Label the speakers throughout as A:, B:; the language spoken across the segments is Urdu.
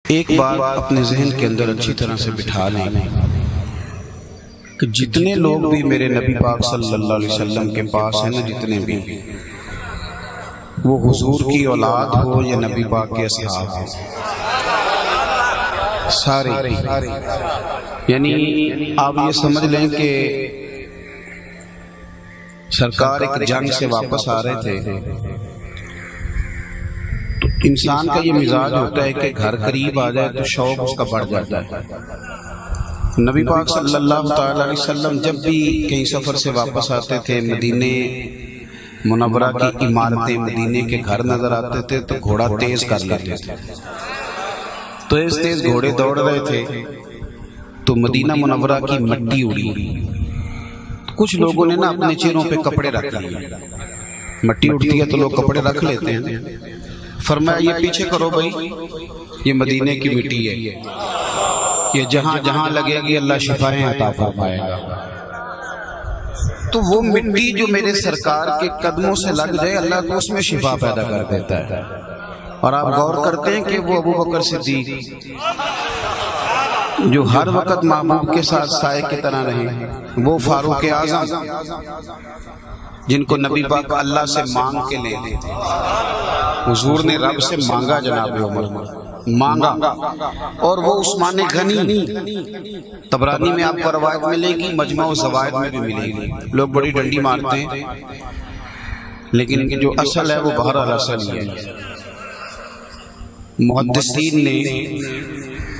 A: ایک بات اپنے ذہن کے اندر اچھی طرح سے بٹھا لیں کہ جتنے لوگ بھی میرے نبی پاک صلی اللہ علیہ وسلم کے پاس ہیں نا، جتنے بھی، وہ حضور کی اولاد ہو یا نبی پاک کے اصحاب ہو، سارے، یعنی آپ یہ سمجھ لیں کہ سرکار ایک جنگ سے واپس آ رہے تھے تو انسان کا یہ مزاج ہوتا ہے کہ گھر قریب آ جائے تو شوق اس کا بڑھ جاتا ہے۔ نبی پاک صلی اللہ تعالی علیہ وسلم جب بھی کہیں سفر سے واپس آتے تھے، مدینے منورہ کی عمارتیں، مدینے کے گھر نظر آتے تھے تو گھوڑا تیز کر لیتے تھے۔ تیز تیز گھوڑے دوڑ رہے تھے تو مدینہ منورہ کی مٹی اڑی۔ کچھ لوگوں نے نا اپنے چہروں پہ کپڑے رکھ لیے، مٹی اڑتی ہے تو لوگ کپڑے رکھ لیتے ہیں۔ فرمایا یہ پیچھے کرو بھائی، یہ مدینے کی مٹی ہے، یہ جہاں جہاں لگے گی اللہ شفائیں عطا فرمائے گا۔ تو وہ مٹی جو میرے سرکار کے قدموں سے لگ جائے، اللہ تو اس میں شفا پیدا کر دیتا ہے۔ اور آپ غور کرتے ہیں کہ وہ ابو بکر صدیق جو ہر وقت محبوب کے ساتھ سائے کی طرح رہے، وہ فاروق اعظم جن کو نبی پاک اللہ سے مانگ کے لے لے تھے، حضور نے رب سے مانگا، جناب عمر مانگا، اور وہ عثمان غنی، طبرانی میں آپ کو روایت ملے گی، مجمع الزوائد میں بھی ملے گی۔ لوگ بڑی ڈنڈی مارتے ہیں لیکن جو اصل ہے وہ بہرحال اصل ہی ہے۔ محدثین نے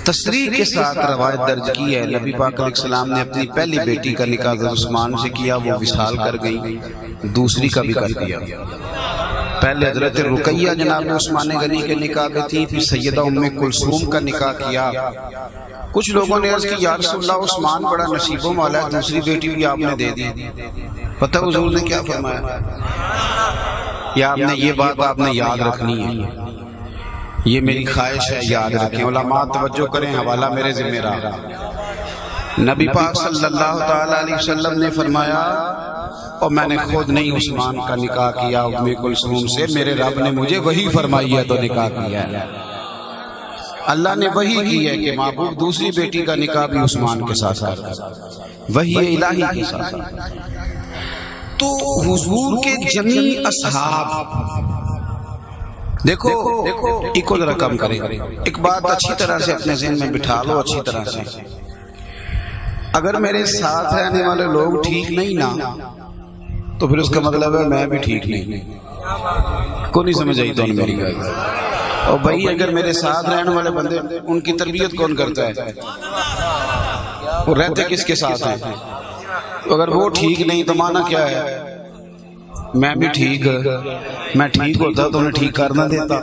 A: تصریح کے ساتھ روایت درج کی ہے، نبی پاک علیہ السلام نے اپنی پہلی بیٹی کا نکاح حضرت عثمان سے کیا، وہ وصال کر گئی، دوسری کا بھی کر دیا۔ پہلے حضرت رقیہ جناب عثمان غنی کے نکاح میں تھی، پھر سیدہ ام کلثوم کا نکاح کیا۔ کچھ لوگوں نے عرض کی یا رسول اللہ عثمان بڑا نصیبوں والا ہے، دوسری بیٹی بھی آپ نے دے دی۔ پتہ حضور نے کیا فرمایا؟ یا آپ نے یہ بات آپ نے یاد رکھنی ہے، یہ میری خواہش ہے، یاد رکھیں۔ علماء توجہ کریں، حوالہ میرے ذمہ رہا۔ نبی پاک صلی اللہ تعالی علیہ وسلم نے فرمایا، اور میں نے خود نہیں عثمان کا نکاح کیا ام کلثوم سے، میرے رب نے مجھے وحی فرمائی ہے تو نکاح کیا ہے۔ اللہ نے وحی کی ہے کہ محبوب دوسری بیٹی کا نکاح بھی عثمان کے ساتھ کر، وحی الہی کے ساتھ۔ تو حضور کے جمیع اصحاب، دیکھو ایک ذرا کم کریں، ایک بات اچھی طرح سے اپنے ذہن میں بٹھا لو، اچھی طرح سے۔ اگر میرے ساتھ رہنے والے لوگ ٹھیک نہیں نا تو پھر اس کا مطلب ہے میں بھی ٹھیک نہیں۔ کو نہیں سمجھ آئی تو میری بات؟ اور بھائی اگر میرے ساتھ رہنے والے بندے، ان کی تربیت کون کرتا ہے؟ وہ رہتے کس کے ساتھ ہیں؟ اگر وہ ٹھیک نہیں تو معنی کیا ہے؟ میں بھی ٹھیک، میں ٹھیک ہوتا تو انہیں ٹھیک کرنا دیتا۔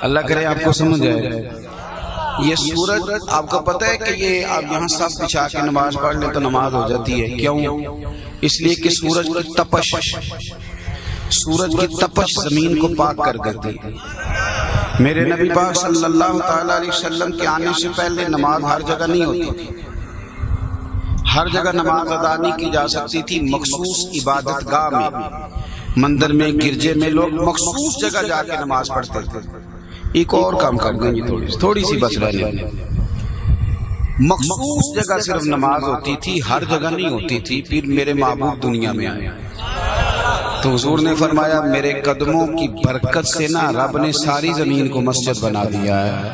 A: اللہ کرے آپ کو سمجھ آئے۔ یہ سورج آپ کو پتہ ہے کہ یہ آپ یہاں سب بچھا کے نماز پڑھ لیں تو نماز ہو جاتی ہے، کیوں؟ اس لیے کہ سورج کی تپش، سورج کی تپش زمین کو پاک کر دیتی ہے۔ میرے نبی پاک صلی اللہ تعالی علیہ وسلم کے آنے سے پہلے نماز ہر جگہ نہیں ہوتی تھی، ہر جگہ نماز ادا نہیں کی جا سکتی تھی۔ مخصوص عبادت گاہ میں، مندر میں، گرجے میں لوگ مخصوص جگہ جا کے نماز پڑھتے تھے۔ ایک اور کام کر دیں گے، تھوڑی سی بس رہنے، مخصوص جگہ صرف نماز ہوتی تھی، ہر جگہ نہیں ہوتی تھی۔ پھر میرے محبوب دنیا میں آئے تو حضور نے فرمایا میرے قدموں کی برکت سے نا رب نے ساری زمین کو مسجد بنا دیا ہے۔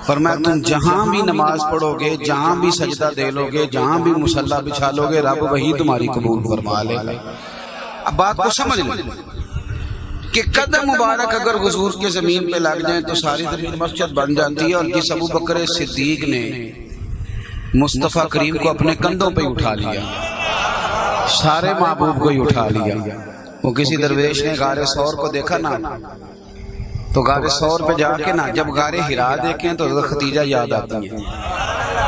A: فرمایا تم جہاں بھی نماز پڑھو گے، جہاں بھی سجدہ دے لو گے، جہاں بھی مصلی بچھا لو گے، رب وہی تمہاری قبول فرما لے گا۔ اب بات کو سمجھ لیں کہ قدم مبارک اگر حضور کے زمین پہ لگ جائیں تو ساری زمین مسجد بن جاتی ہے۔ اور جس ابو بکر صدیق نے مصطفیٰ کریم کو اپنے کندھوں پہ اٹھا لیا، سارے محبوب کو ہی اٹھا لیا۔ وہ کسی درویش نے غار ثور کو دیکھا نا تو غار ثور پہ جا کے نا جب غار حرا دیکھیں تو حضرت خدیجہ یاد آتی ہیں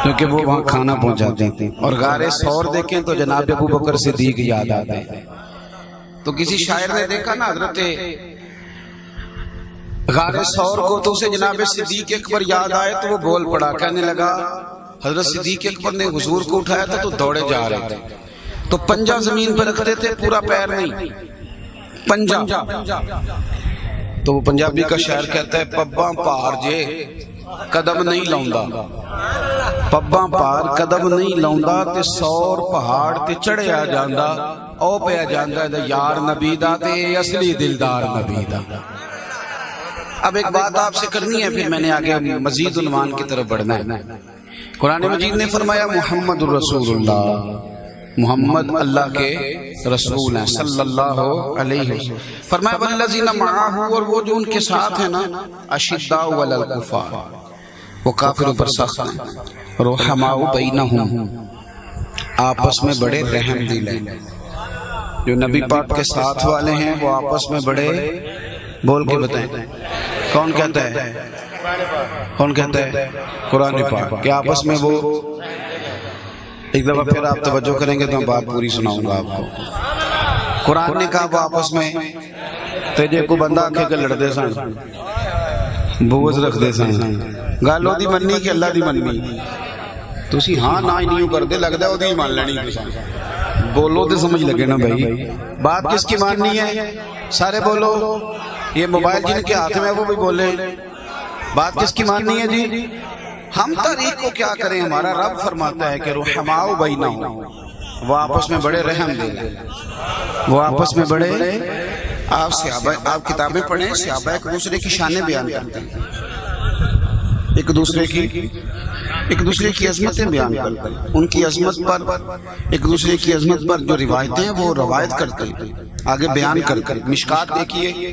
A: کیونکہ وہ وہاں کھانا پہنچاتے ہیں، اور غار ثور دیکھیں تو جناب ابو بکر صدیق یاد آتے ہیں۔ تو کسی شاعر نے دیکھا نا حضرت غار ثور کو تو اسے جناب صدیق اکبر یاد آئے تو وہ بول پڑا، کہنے لگا حضرت صدیق اکبر نے حضور کو اٹھایا تھا تو دوڑے جا رہے تھے، تو پنجہ زمین پہ رکھتے تھے، پورا پیر نہیں، پنجہ۔ تو وہ پنجابی کا شاعر کہتا ہے پباں پار جے قدم نہیں لاؤندا پباں پار قدم نہیں لاؤندا تے سور پہاڑ تے چڑھیا جاندا او پیا جاندا تے یار نبی دا تے اصلی دلدار نبی دا۔ اب ایک بات آپ سے کرنی ہے، پھر میں نے آگے مزید عنوان کی طرف بڑھنا ہے۔ قرآن مجید نے فرمایا محمد الرسول اللہ، محمد اللہ کے رسول ہیں صلی اللہ علیہ وسلم۔ فرمایا والذین معہ، اور وہ جو ان کے ساتھ ہیں نا، اشداء علی الکفار، وہ کافروں پر سخت ہیں، رحماء بینہم، آپس میں بڑے رحم دل ہیں۔ جو نبی پاک کے ساتھ والے ہیں وہ آپس میں بڑے، بول کے بتائیں کون کہتا ہے؟ کون کہتا ہے؟ قرآن پاک کہ آپس میں وہ، ایک دفعہ پھر آپ توجہ کریں گے تو میں بات پوری سناؤں گا آپ کو۔ قرآن نے کہا وہ آپس میں تیجے کو بندہ آکھے کے لڑ دے سن، بغض رکھ دے سن، گالو دی مننی کہ اللہ دی مننی، تسی ہاں نہ ہی نہیں کر دے، لگ دے وہ دی مان لینی تساں، بولو تو سمجھ لگے نا بھائی بات کس کی ماننی ہے؟ سارے بولو، یہ موبائل جن کے ہاتھ میں وہ بھی بولے، بات کس کی ماننی ہے جی؟ ہم تاریخ کو کیا کریں؟ ہمارا رب فرماتا ہے کہ رحماء بینہم، وہ آپس میں بڑے رحم دل، وہ آپس میں بڑے، آپ صحابہ، آپ کتابیں پڑھیں، صحابہ ایک دوسرے کی شانیں بیان کرتے ہیں، ایک دوسرے کی عظمتیں بیان کرتے ہیں، ان کی عظمت پر، ایک دوسرے کی عظمت پر جو روایتیں ہیں وہ روایت کرتے ہیں، آگے بیان کرتے ہیں۔ مشکات دیکھیے،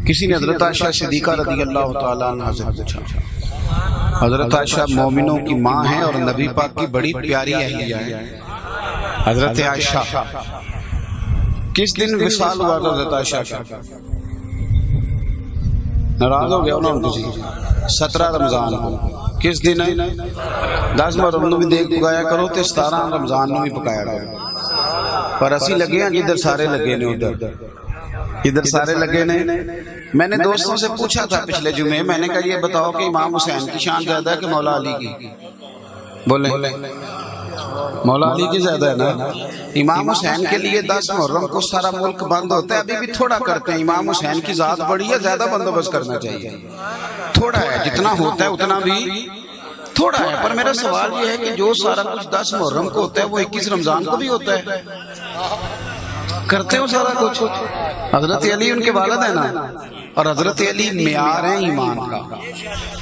A: کسی نے حضرت عائشہ صدیقہ رضی اللہ تعالیٰ عنہ سے پوچھا، حضرت عائشہ مومنوں کی ماں ہیں اور نبی پاک کی بڑی پیاری اہلیہ ہے، حضرت عائشہ کس دن وصال ہوا تھا حضرت عائشہ کا؟ ناراض ہو گیا انہوں نے، 17 رمضان کو، کس دن ہے؟ 10 محرم بھی دیکھ پکایا کرو تے 17 رمضان بھی پکایا کرو، پر اسی لگے ہیں جدھر سارے لگے نے، ادھر سارے لگے نے۔ میں نے دوستوں سے پوچھا تھا پچھلے جمعے، میں نے کہا یہ بتاؤ کہ امام حسین کی شان زیادہ ہے کہ مولا علی کی؟ بولیں مولا علی کی زیادہ ہے نا۔ امام حسین کے لیے 10 محرم کو سارا ملک بند ہوتا ہے، ابھی بھی تھوڑا کرتے ہیں، امام حسین کی ذات بڑی ہے، زیادہ بندوبست کرنا چاہیے، تھوڑا ہے، جتنا ہوتا ہے اتنا بھی تھوڑا ہے۔ پر میرا سوال یہ ہے کہ جو سارا کچھ 10 محرم کو ہوتا ہے وہ 21 رمضان کو بھی ہوتا ہے، کرتے ہو سارا کچھ؟ حضرت علی ان کے والد ہیں نا، اور حضرت علی معیار ہیں ایمان کا۔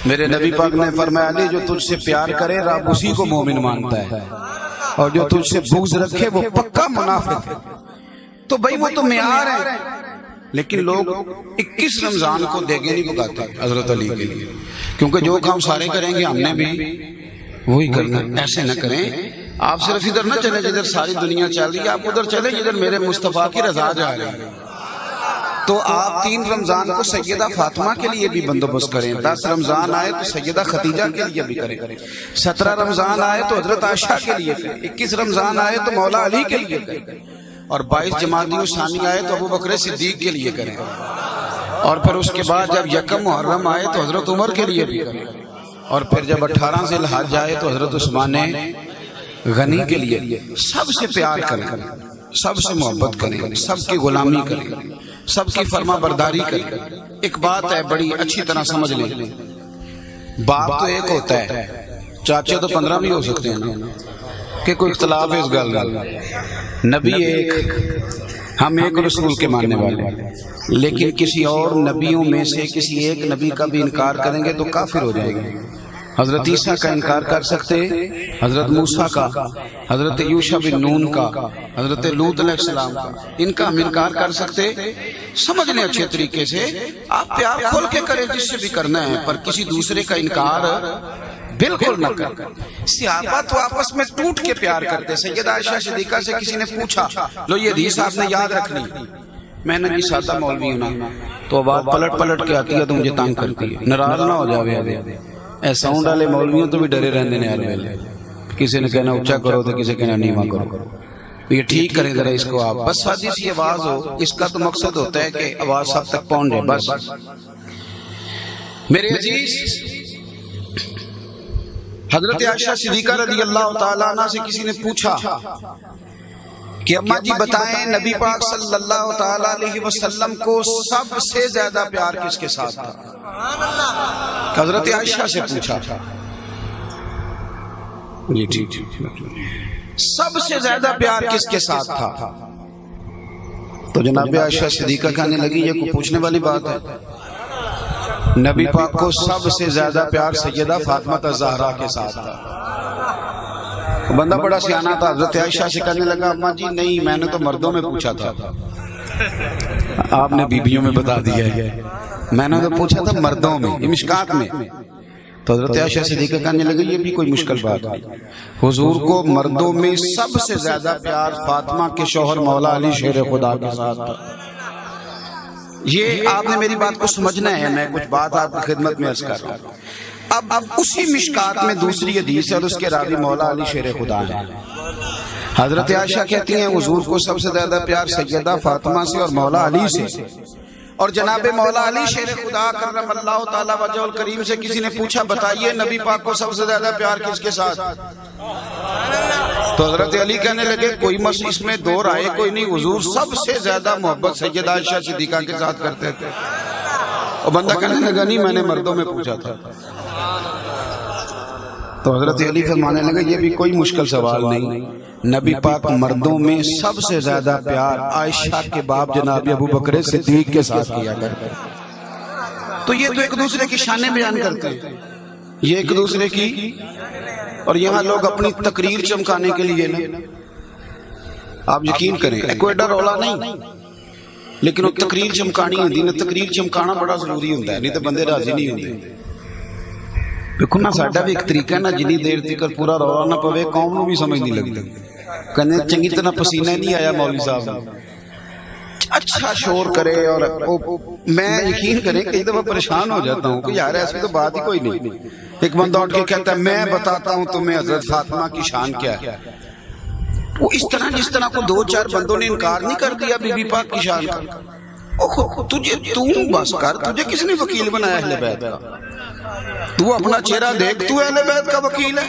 A: میرے نبی پاک نے فرمایا علی جو تجھ سے پیار کرے رب اسی کو مومن مانتا ہے، اور جو تجھ سے بغض رکھے وہ پکا منافق ہے۔ تو بھائی وہ تو معیار ہے، لیکن لوگ 21 رمضان کو دیگیں نہیں پکاتے حضرت علی کے لیے، کیونکہ جو کام سارے کریں گے ہم نے بھی وہی کرنا۔ ایسے نہ کریں، آپ صرف ادھر نہ چلیں جدھر ساری دنیا چل رہی ہے، آپ ادھر چلیں جدھر میرے مصطفیٰ کی رضا جا رہی ہے۔ تو آپ 3 رمضان کو سیدہ فاطمہ کے لیے بھی بندوبست کریں، 10 رمضان آئے تو سیدہ خدیجہ کے لیے بھی کریں، 17 رمضان آئے تو حضرت عائشہ کے لیے کریں، 21 رمضان آئے تو مولا علی کے لیے کریں، اور 22 جمادی الثانی آئے تو ابو بکر صدیق کے لیے کریں، اور پھر اس کے بعد جب یکم محرم آئے تو حضرت عمر کے لیے بھی کریں، اور پھر جب 18 ذی الحج آئے تو حضرت عثمان غنی کے لیے۔ سب سے پیار کریں، سب سے محبت کریں، سب کی غلامی کریں، سب کی فرما برداری کریں۔ ایک بات ہے بڑی اچھی طرح سمجھ لیں، باپ تو ایک ہوتا ہے، چاچے تو 15 بھی ہو سکتے ہیں نا، کہ کوئی اختلاف ہے اس گل۔ نبی ایک، ہم ایک رسول کے ماننے والے ہیں، لیکن کسی اور نبیوں میں سے کسی ایک نبی کا بھی انکار کریں گے تو کافر ہو جائے گا۔ حضرت عیسیٰ کا انکار کر سکتے، حضرت موسیٰ کا، حضرت یوشع بن نون کا، حضرت لوط علیہ السلام کا، ان کا ہم انکار کر سکتے۔ سمجھ لیں اچھے طریقے سے، آپ پیار کھول کے کریں جس سے بھی کرنا ہے، پر کسی دوسرے کا انکار بالکل نہ کریں۔ صحابہ تو آپس میں ٹوٹ کے پیار کرتے۔ سیدہ عائشہ صدیقہ سے کسی نے پوچھا، لو یہ حدیث آپ نے یاد رکھنی، میں نے جی سادہ مولوی ہوں نا، تو بات پلٹ پلٹ کے آتی ہے تو مجھے تنگ کرتی ہے، ناراض نہ ہو جاوے۔ اے ساؤنڈ والے مولویوں تو بھی ڈرے رہندے نے ہر ویلے، کسی نے کہنا اونچا کرو تو کسی کہنا نیواں کرو، یہ ٹھیک کریں ذرا اس کو آپ، بس سادی سی آواز ہو، اس کا تو مقصد ہوتا ہے کہ آواز سب تک پہنچ جائے بس۔ میرے عزیز، حضرت عائشہ صدیقہ رضی اللہ تعالیٰ عنہ سے کسی نے پوچھا کہ اماں جی بتائیں نبی پاک صلی اللہ تعالی علیہ وسلم کو سب سے زیادہ پیار کس کے ساتھ تھا؟ حضرت عائشہ سے پوچھا جی ٹھیک سب سے زیادہ پیار کس کے ساتھ تھا؟ تو جناب عائشہ صدیقہ کہنے لگی یہ کوئی پوچھنے والی بات ہے؟ نبی پاک کو سب سے زیادہ پیار سیدہ فاطمہ الزہرا کے ساتھ تھا۔ بندہ بڑا سیانہ تھا، حضرت عائشہ سے کہنے لگا اماں جی نہیں، میں نے تو مردوں میں پوچھا تھا، آپ نے بیویوں میں بتا دیا ہے، میں نے تو پوچھا تھا مردوں میں، مشکات میں۔ تو حضرت عائشہ صدیقہ کہنے لگے یہ بھی کوئی مشکل بات نہیں، حضور کو مردوں میں سب سے زیادہ پیار فاطمہ کے شوہر مولا علی شیر خدا کے ساتھ تھا۔ یہ آپ نے میری بات کو سمجھنا ہے، میں کچھ بات آپ کی خدمت میں عرض کر رہا ہوں۔ اب اسی مشکات میں دوسری حدیث ہے اور اس کے راوی مولا علی شیر خدا ہے۔ حضرت عائشہ کہتی ہیں حضور کو سب سے زیادہ پیار سیدہ فاطمہ سے اور مولا علی سے، اور جناب مولا علی شیر خدا کرم اللہ تعالی وجہ الکریم سے کسی نے پوچھا بتائیے نبی پاک کو سب سے زیادہ پیار کس کے ساتھ؟ تو حضرت علی کہنے لگے کوئی مسئلہ اس میں دو رائے کوئی نہیں، حضور سب سے زیادہ محبت سیدہ عائشہ صدیقہ کے ساتھ کرتے تھے۔ اور بندہ کہنے لگا نہیں میں نے مردوں میں پوچھا تھا۔ تو حضرت علی فرمانے لگے یہ بھی کوئی مشکل سوال نہیں، نبی پاک مردوں میں سب سے زیادہ پیار عائشہ کے باپ جناب ابو بکر صدیق کے ساتھ کیا کرتے۔ تو یہ تو ایک دوسرے کی شانیں بیان کرتے ہیں، یہ ایک دوسرے کی، اور یہاں لوگ اپنی تقریر چمکانے کے لیے نا، آپ یقین کریں کوئی ڈر رولا نہیں، لیکن وہ تقریر چمکانی ہوتی ہے، تقریر چمکانا بڑا ضروری ہوتا ہے، نہیں تو بندے راضی نہیں ہوتے۔ دیکھو نا ساڈا بھی ایک طریقہ ہے نا، جنی دیر تک پورا رولا نہ پوے قوم نو بھی سمجھ نہیں لگتی، کہنے چنگی طرح پسینہ نہیں آیا مولوی صاحب، اچھا شور کرے، اور میں یقین کریں کئی دفعہ پریشان ہو جاتا ہوں کہ یار ایسی تو بات ہی کوئی نہیں۔ ایک بندہ اٹھ کے کہتا ہے میں بتاتا ہوں تمہیں حضرت فاطمہ کی شان کیا ہے، وہ اس طرح جس طرح کو دو چار بندوں نے انکار نہیں کر دیا بی بی پاک کی شان کا۔ تجھے تو بس کر، تجھے کس نے وکیل بنایا اہل بیت کا؟ تو اپنا چہرہ دیکھ، تو اہل بیت کا وکیل ہے،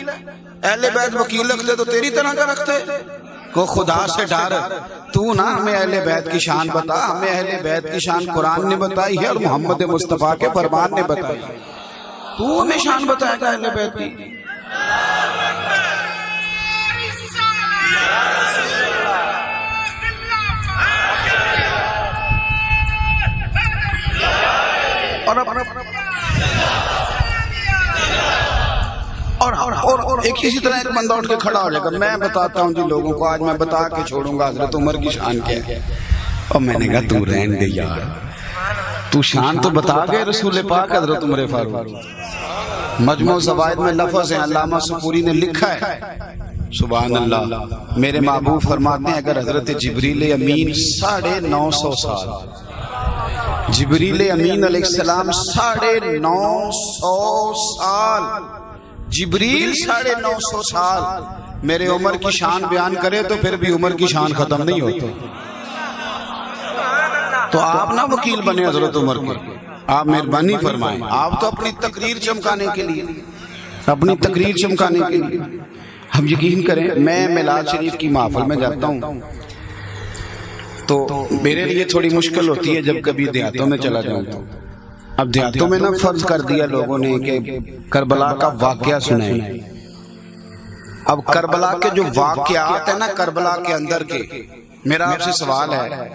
A: اہل بیت وکیل رکھتے تو تیری طرح کا رکھتے کو خدا سے ڈر، تو نہ ہمیں اہل بیت کی شان بتا، ہمیں اہل بیت کی شان قرآن نے بتائی ہے اور محمد مصطفیٰ کے فرمان نے بتائی ہے، تو ہمیں شان بتائے گا اہل بیت کی؟ اور ایک اسی طرح ایک بندہ اٹھ کے کھڑا ہو جائے گا میں بتاتا ہوں جی لوگوں کو، آج میں بتا کے چھوڑوں گا حضرت عمر کی شان کیا ہے۔ اور میں نے کہا تو رہن دے یار، تو شان تو بتا گئے رسول پاک حضرت عمر فاروق۔ مجموع زوائد میں لفظ ہیں، علامہ صفوری نے لکھا ہے سبحان اللہ، میرے محبوب فرماتے ہیں اگر حضرت جبریل امین 950 سال، جبریل امین علیہ السلام 950 سال، جبریل 950 سال میرے عمر کی شان بیان کرے تو پھر بھی عمر کی شان ختم نہیں ہوتی۔ تو آپ نہ وکیل بنے حضرت عمر کے، آپ مہربانی فرمائیں، آپ تو اپنی تقریر چمکانے کے لیے، اپنی تقریر چمکانے کے لیے، ہم یقین کریں میں میلاد شریف کی محفل میں جاتا ہوں تو میرے لیے تھوڑی مشکل ہوتی ہے جب کبھی دیہاتوں میں چلا جاؤں تو۔ اب دیہاتوں میں نا فرض کر دیا لوگوں نے کہ کربلا کا واقعہ سنائیں، اب کربلا کے جو واقعات ہیں نا کربلا کے اندر کے، میرا آپ سے سوال ہے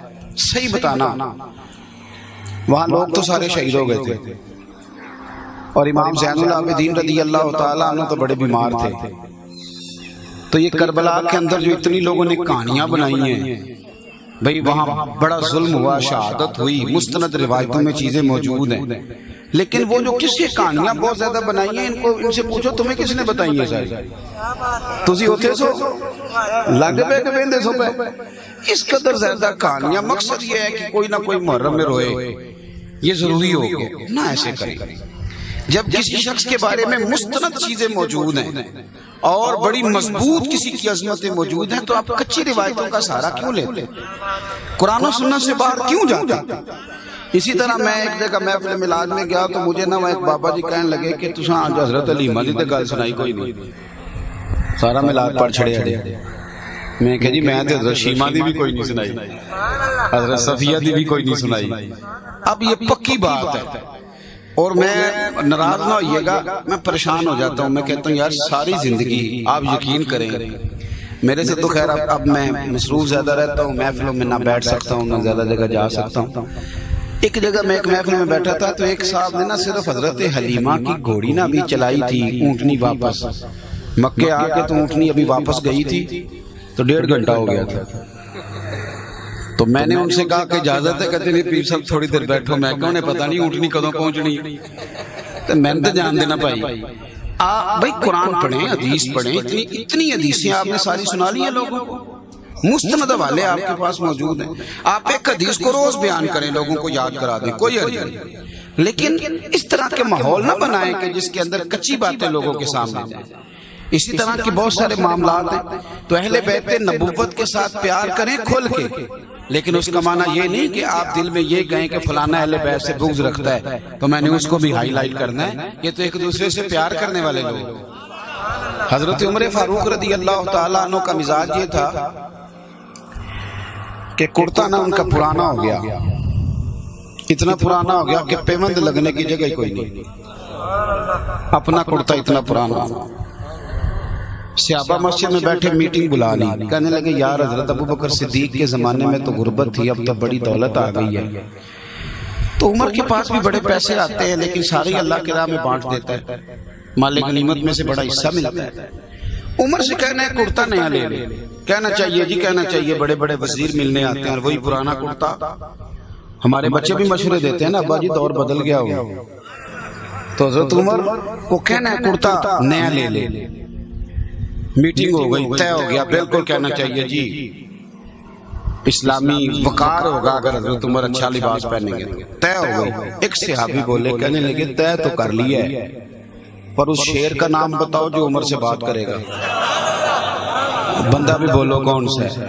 A: صحیح بتانا، وہاں لوگ تو سارے شہید ہو گئے تھے اور امام زین العابدین رضی اللہ تعالیٰ عنہ تو بڑے بیمار تھے، تو یہ کربلا کے اندر جو اتنی لوگوں نے کہانیاں بنائی ہیں بھئی وہاں بڑا ظلم ہوا، شہادت ہوئی، مستند روایتوں میں چیزیں موجود ہیں، لیکن وہ جو کس کہانیاں بہت زیادہ بنائی ہیں ان سے پوچھو تمہیں کس نے بتائی ہیں ساری؟ تسی ہوتے سو لگ پہ کبیندے سو پہ، اس قدر زیادہ کہانیاں، مقصد یہ ہے کہ کوئی نہ کوئی محرم میں روئے، یہ ضروری ہو گیا نہ ایسے کریں۔ جب کسی شخص کے بارے میں مستند چیزیں موجود ہیں اور بڑی مضبوط کسی کی عظمتیں موجود ہیں تو آپ کچی روایتوں کا سہارا کیوں لیتے؟ قرآن و سنت سے باہر کیوں جاتے؟ اسی طرح میں ایک جگہ محفل میلاد میں گیا تو مجھے نہ ایک بابا جی کہنے لگے کہ تساں آج حضرت علیمہ دی تے گل سنائی کوئی نہیں، سارا میلاد پڑھ چھڑیا جائے۔ میں کہ جی میں تے حضرت شیمہ دی بھی کوئی نہیں سنائی، حضرت صفیہ دی بھی کوئی نہیں سنائی۔ اب یہ پکی بات ہے، اور میں ناراض نہ ہوئیے گا، میں پریشان ہو جاتا ہوں، میں کہتا ہوں یار ساری زندگی آپ یقین کریں، میرے سے تو خیر اب میں مصروف زیادہ رہتا ہوں، محفلوں میں نہ بیٹھ سکتا ہوں، نہ زیادہ جگہ جا سکتا ہوں۔ ایک جگہ میں ایک محفل میں بیٹھا تھا تو ایک صاحب نے نا صرف حضرت حلیمہ کی گھوڑی نا بھی چلائی تھی، اونٹنی واپس مکے آ کے، تو اونٹنی ابھی واپس گئی تھی تو 1.5 گھنٹہ ہو گیا تھا۔ تو میں نے ان سے کہا کہ اجازت ہے؟ کہتے نہیں پیر صاحب تھوڑی دیر بیٹھو۔ میں کہا انہیں پتہ نہیں اونٹنی کدوں پہنچنی، تو میں نے تو جان دینا بھائی آپ بھائی قرآن پڑھیں، حدیث پڑھیں، اتنی حدیثیں آپ نے ساری سنا لی ہیں لوگوں کو، مستند حوالے آپ کے پاس موجود ہیں، آپ ایک حدیث کو روز بیان کریں، لوگوں کو یاد کرا دیں، کوئی حرج نہیں، لیکن اس طرح کے ماحول نہ بنائیں کہ جس کے اندر کچی باتیں لوگوں کے سامنے جائیں۔ اسی طرح کے بہت سارے معاملات ہیں، تو اہل بیت نبوت کے ساتھ پیار کریں کھل کے، لیکن اس کا معنی یہ نہیں کہ آپ دل میں یہ کہیں کہ فلانا اہل بیت سے بغض رکھتا ہے تو میں نے اس کو بھی ہائی لائٹ کرنا ہے۔ یہ تو ایک دوسرے سے پیار کرنے والے لوگ۔ حضرت عمر فاروق رضی اللہ تعالیٰ عنہ کا مزاج یہ تھا کہ کرتا نہ ان کا پرانا ہو گیا، اتنا پرانا ہو گیا کہ پیوند لگنے کی جگہ ہی کوئی نہیں، اپنا کرتا اتنا پرانا۔ صحابہ مسجد میں بیٹھے میٹنگ بلا لی، کہنے لگے یار حضرت ابو بکر صدیق کے زمانے میں تو غربت تھی، اب تو بڑی دولت آ گئی ہے، تو عمر کے پاس بھی بڑے پیسے آتے ہیں لیکن سارے اللہ کے راہ میں بانٹ دیتا ہے، مال غنیمت میں سے بڑا حصہ ملتا ہے۔ عمر سے کہنا ہے کرتا نیا لے لے، کہنا چاہیے جی کہنا چاہیے، بڑے بڑے وزیر ملنے آتے ہیں اور وہی پرانا کرتا۔ ہمارے بچے بھی مشورے دیتے ہیں نا ابا جی دور بدل گیا ہو، تو حضرت عمر کو کہنا ہے کرتا نیا لے لے۔ میٹنگ ہو گئی، طے ہو گیا، بالکل کہنا چاہیے جی اسلامی وقار ہوگا اگر حضرت عمر اچھا لباس پہنیں گے، طے ہو گئی۔ ایک صحابی بولے، کہنے لگے طے تو کر لیا ہے پر اس شیر کا نام بتاؤ جو عمر سے بات کرے گا۔ بندہ بھی بولو کون سا ہے۔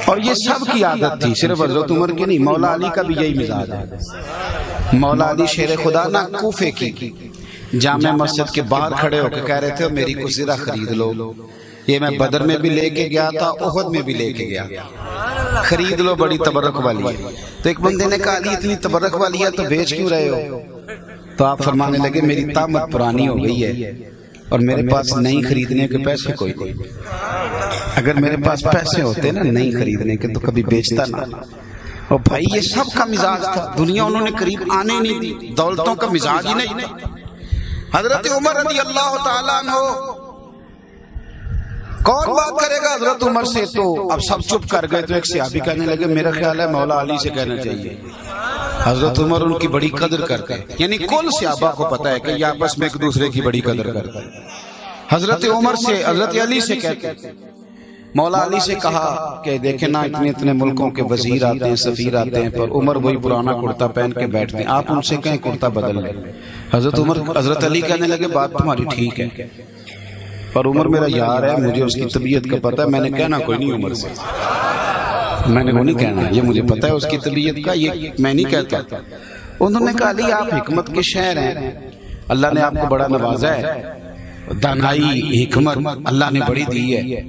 A: اور یہ سب کی عادت تھی، صرف حضرت عمر کی نہیں، مولا علی کا بھی یہی مزاج ہے۔ مولا علی شیر خدا نہ کوفے کی جامع مسجد کے باہر کھڑے ہو کے کہہ رہے تھے میری کو زرہ خرید لو، یہ میں بدر میں بھی لے کے گیا تھا، احد میں بھی لے کے گیا، خرید لو، بڑی تبرک والی ہے۔ تو ایک بندے نے کہا علی اتنی تبرک والی ہے تو بیچ کیوں رہے ہو؟ تو آپ فرمانے لگے میری طاقت پرانی ہو گئی ہے اور میرے پاس نئی خریدنے کے پیسے کوئی نہیں، اگر میرے پاس پیسے ہوتے نا نئی خریدنے کے تو کبھی بیچتا نہ۔ اور بھائی یہ سب کا مزاج تھا، دنیا انہوں نے قریب آنے نہیں دی، دولتوں کا مزاج ہی نہیں۔ حضرت عمر رضی اللہ تعالیٰ عنہ، کون بات کرے گا حضرت عمر سے؟ تو اب سب چپ کر گئے، تو ایک صحابی کہنے لگے میرا خیال ہے مولا علی سے کہنا چاہیے، حضرت عمر ان کی بڑی قدر کرتے ہیں، یعنی کل صحابہ کو پتا ہے کہ یہ آپس میں ایک دوسرے کی بڑی قدر کرتے ہیں۔ حضرت عمر سے حضرت علی سے کہتے ہیں، مولا علی سے کہا کہ دیکھیں نا اتنے ملکوں کے وزیر آتے ہیں، سفیر آتے ہیں، پر عمر وہی پرانا کرتا پہن کے بیٹھتے ہیں، آپ ان سے کہیں کرتا بدل لیں۔ حضرت علی کہنے لگے بات تمہاری ٹھیک ہے پر عمر میرا یار ہے، مجھے اس کی طبیعت کا پتہ ہے، میں نے کہنا کوئی نہیں عمر سے، میں نے وہ نہیں کہنا، یہ مجھے پتہ ہے اس کی طبیعت کا، یہ میں نہیں کہتا۔ انہوں نے کہا علی آپ حکمت کے شہر ہیں، اللہ نے آپ کو بڑا نوازا ہے، دانائی حکمت اللہ نے بڑی دی ہے،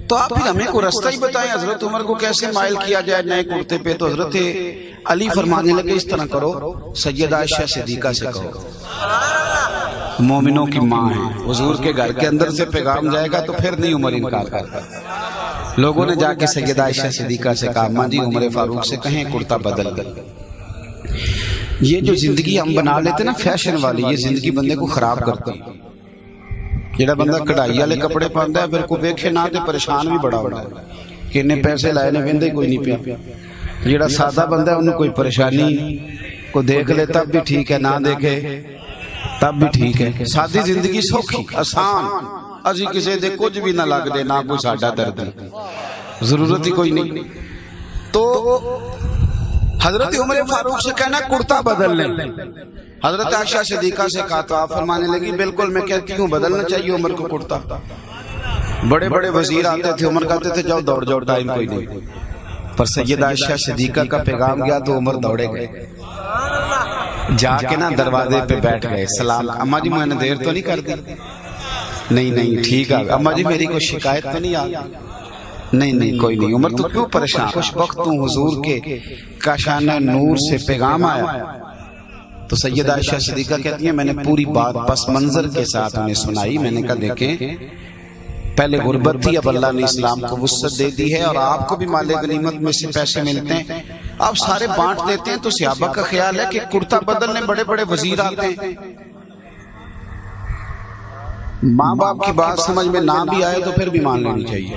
A: تو آپ پھر ہمیں کو رستہ ہی بتائیں حضرت عمر کو کیسے مائل کیا جائے نئے کرتے پہ۔ تو حضرت علی فرمانے لگے اس طرح کرو، سیدہ عائشہ صدیقہ سے کہو، مومنوں کی ماں ہیں، حضور کے گھر کے اندر سے پیغام جائے گا تو پھر نہیں عمر انکار کرتا۔ لوگوں نے جا کے سیدہ عائشہ صدیقہ سے کہا ماں جی عمر فاروق سے کہیں کرتا بدل دے۔ یہ جو زندگی ہم بنا لیتے نا فیشن والی، یہ زندگی بندے کو خراب کرتی ہے۔ جڑا بندہ کڑھائی والے کپڑے پہنتا ہے پھر کو ویکھے نہ تے پریشان بھی بڑا ہوتا ہے کہ انہیں پیسے لائے نے ویندے کوئی نہیں پیا۔ جڑا سادہ بندہ ہے انہوں کوئی پریشانی کو دیکھ لے تب بھی ٹھیک ہے، نہ دیکھے تب بھی ٹھیک ہے۔ سادی زندگی سوکھی آسان، اسی کسی دے کچھ بھی نہ لگ دے، نہ کوئی ساڈا درد، ضرورت ہی کوئی نہیں۔ تو حضرت عمر فاروق سے کہنا کرتا بدل لیں۔ حضرت عائشہ صدیقہ سے کہا تو آپ فرمانے لگی بالکل میں کہتی ہوں بدلنا چاہیے عمر کو کرتا۔ بڑے بڑے وزیر آتے تھے، عمر کہتے تھے جاؤ دوڑ جاؤ ٹائم کوئی نہیں، پر سیدہ عائشہ صدیقہ کا پیغام گیا تو عمر دوڑے گئے، جا کے نا دروازے پہ بیٹھ گئے، سلام اماں جی میں نے دیر تو نہیں کر دی؟ نہیں ٹھیک ہے اماں جی میری کوئی شکایت تو نہیں آ گئی؟ نہیں کوئی نہیں عمر تو کیوں پریشان، خوش وقت ہوں حضور کے کاشانہ نور سے پیغام آیا. تو سیدہ عائشہ صدیقہ کہتی ہیں میں نے پوری بات پس منظر کے ساتھ انہیں سنائی. میں نے کہا دیکھیں پہلے غربت تھی، اب اللہ نے اسلام کو وسعت دے دی ہے اور آپ کو بھی مال غنیمت میں سے پیسے ملتے ہیں، آپ سارے بانٹ دیتے ہیں. تو صحابہ کا خیال ہے کہ کرتا بدلنے بڑے بڑے وزیر آتے ہیں. ماں باپ کی بات سمجھ میں نہ بھی آئے تو پھر بھی مان لینی چاہیے.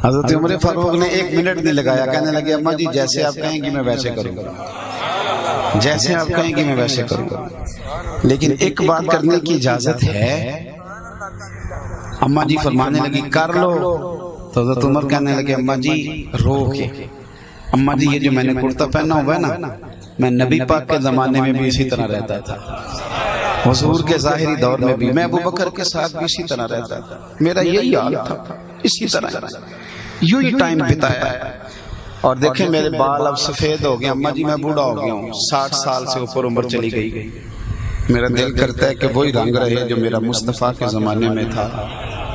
A: حضرت عمر فاروق نے 1 منٹ نہیں لگایا، کہنے لگے اماں جی جیسے آپ کہیں گی میں ویسے کروں گا، جیسے آپ کہیں گی میں ویسے کروں گا، لیکن ایک بات کرنے کی اجازت ہے. اماں جی فرمانے لگی کر لو. تو حضرت عمر کہنے لگے اماں جی رو کے، اماں جی یہ جو میں نے کرتا پہنا ہوا ہے نا، میں نبی پاک کے زمانے میں بھی اسی طرح رہتا تھا، حضور کے ظاہری دور میں بھی، میں ابو بکر کے ساتھ بھی اسی طرح رہتا تھا، میرا یہی حال تھا، اسی طرح یوں ہی ٹائم بتایا. اور دیکھیں میرے بال اب سفید ہو گئے، اماں جی میں بوڑھا ہو گیا ہوں، 60 سال سے اوپر عمر چلی گئی. میرا دل کرتا ہے کہ وہی رنگ رہے جو میرا مصطفیٰ کے زمانے میں تھا،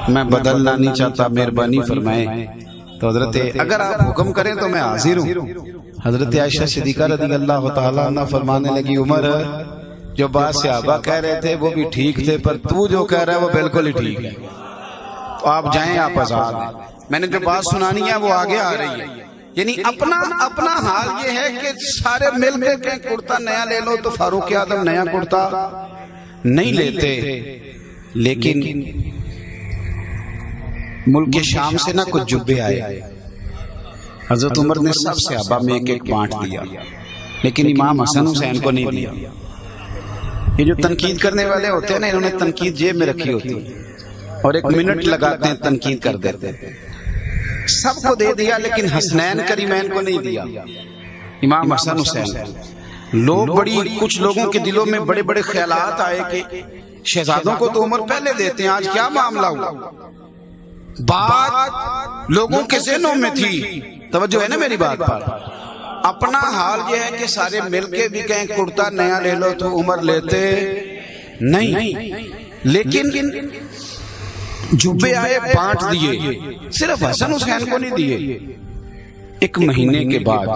A: میں بدلنا نہیں چاہتا، مہربانی فرمائیں. تو حضرت اگر آپ حکم کریں تو میں حاضر ہوں. حضرت عائشہ صدیقہ رضی اللہ تعالیٰ عنہ فرمانے لگی عمر جو بات صحابہ کہہ رہے تھے وہ بھی ٹھیک تھے، پر تو جو کہہ رہا ہے وہ بالکل ہی ٹھیک ہے، تو آپ جائیں، آپ آزاد ہیں. میں نے جو بات سنانی ہے وہ آگے آ رہی ہے. یعنی اپنا حال یہ ہے کہ سارے مل کے کہیں کرتا نیا لے لو، تو فاروق اعظم نیا کرتا نہیں لیتے. لیکن ملک شام سے نہ کچھ جبے آئے، حضرت عمر نے سب صحابہ میں ایک بانٹ دیا، لیکن امام حسن حسین کو نہیں دیا. یہ جو تنقید کرنے والے ہوتے ہیں نا، انہوں نے تنقید جیب میں رکھی ہوتی ہے اور 1 منٹ لگاتے ہیں تنقید کر دیتے ہیں. سب کو دے دیا لیکن حسنین کریمین کو نہیں دیا، امام حسن حسین. کچھ لوگوں کے دلوں میں بڑے بڑے خیالات آئے کہ شہزادوں کو تو عمر پہلے دیتے ہیں، آج کیا معاملہ ہوا. بات لوگوں کے ذہنوں میں تھی، توجہ ہے نا میری بات پر. اپنا حال یہ ہے کہ سارے مل کے بھی کہیں کرتا نیا لے لو تو عمر لیتے نہیں، لیکن جبے آئے بانٹ دیے، صرف حسن حسین کو نہیں دیے. 1 مہینے کے بعد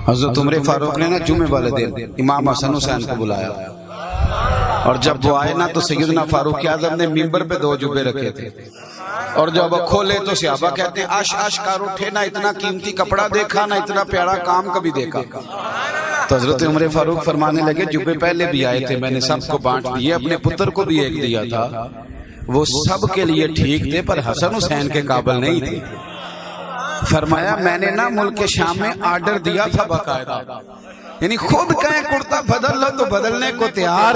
A: حضرت عمر فاروق نے نا جمعے والے دن امام حسن حسین کو بلایا، اور جب وہ آئے نا تو سیدنا فاروق اعظم نے منبر پہ 2 جبے رکھے تھے، اور جب وہ کھولے تو صحابہ کہتے ہیں آش کار اٹھے، نہ اتنا قیمتی کپڑا دیکھا، نہ اتنا پیارا کام کبھی دیکھا. تو حضرت عمر فاروق فرمانے لگے جبے پہلے بھی آئے تھے، میں نے سب کو بانٹ دیے، اپنے پتر کو بھی ایک دیا تھا، وہ سب کے لیے ٹھیک تھے پر حسن حسین کے قابل نہیں تھے. فرمایا میں نے نا ملک شام میں آرڈر دیا تھا باقاعدہ، یعنی خود کہیں کرتا بدل لو تو بدلنے کو تیار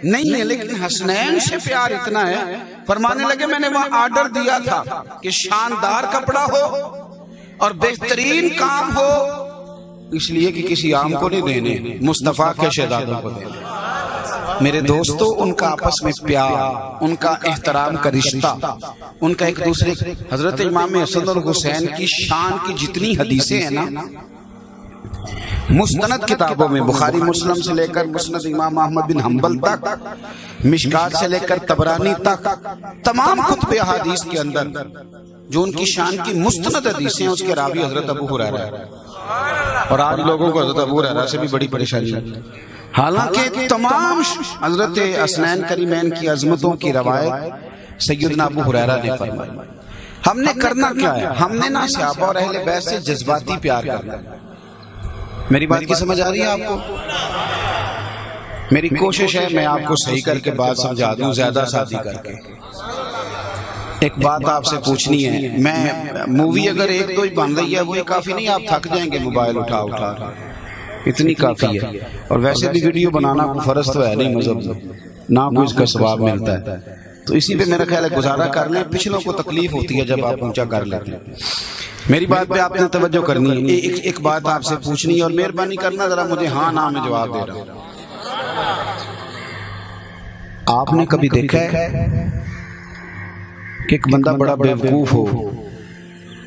A: نہیں ہے، لیکن حسنین سے پیار اتنا ہے. فرمانے لگے میں نے وہاں آرڈر دیا تھا کہ شاندار کپڑا ہو اور بہترین کام ہو، اس لیے کہ کسی عام کو نہیں دینے، مصطفیٰ کے شہزادوں کو دینے. میرے دوستو ان کا آپس میں پیار، ان کا احترام کا رشتہ، ان کا ایک دوسرے. حضرت امام حسن اور حسین کی شان کی جتنی حدیثیں ہیں نا، مستند کتابوں میں بخاری مسلم سے لے کر مسند امام احمد بن حنبل تک، مشکات سے لے کر طبرانی تک، تمام کتب احادیث کے اندر جو ان کی شان کی مستند حدیثیں ہیں اس کے راوی حضرت ابو ہریرہ ہے. اور آج لوگوں کو حضرت ابو ہریرہ سے بھی بڑی پریشانی ہے، حالانکہ تمام حضرت حسنین کریمین کی عظمتوں کی روایت سیدنا ابو ہریرہ نے فرمائی. ہم نے کرنا کیا ہے؟ ہم نے نہ صحابہ اور اہل بیت سے جذباتی پیار کرنا ہے. میری بات کی سمجھ آ رہی ہے آپ کو؟ میری کوشش ہے میں آپ کو صحیح کر کے بات سمجھا دوں، زیادہ سادی کر کے. ایک بات آپ سے پوچھنی ہے، میں مووی اگر 1-2 ہی بن رہی ہے وہی کافی نہیں، آپ تھک جائیں گے موبائل اٹھا اتنی کافی ہے. اور ویسے بھی ویڈیو بنانا کوئی فرض تو ہے نہیں مذہب میں، نہ کوئی اس کا ثواب ملتا ہے، تو اسی پہ میرا خیال ہے گزارا کر لیں. پچھلوں کو تکلیف ہوتی ہے جب آپ اونچا کر لیتے ہیں. میری بات پہ آپ نے توجہ کرنی ہے. ایک بات آپ سے پوچھنی ہے اور مہربانی کرنا ذرا مجھے ہاں نہ میں جواب دے رہا ہوں. آپ نے کبھی دیکھا ہے کہ ایک بندہ بڑا بیوقوف ہو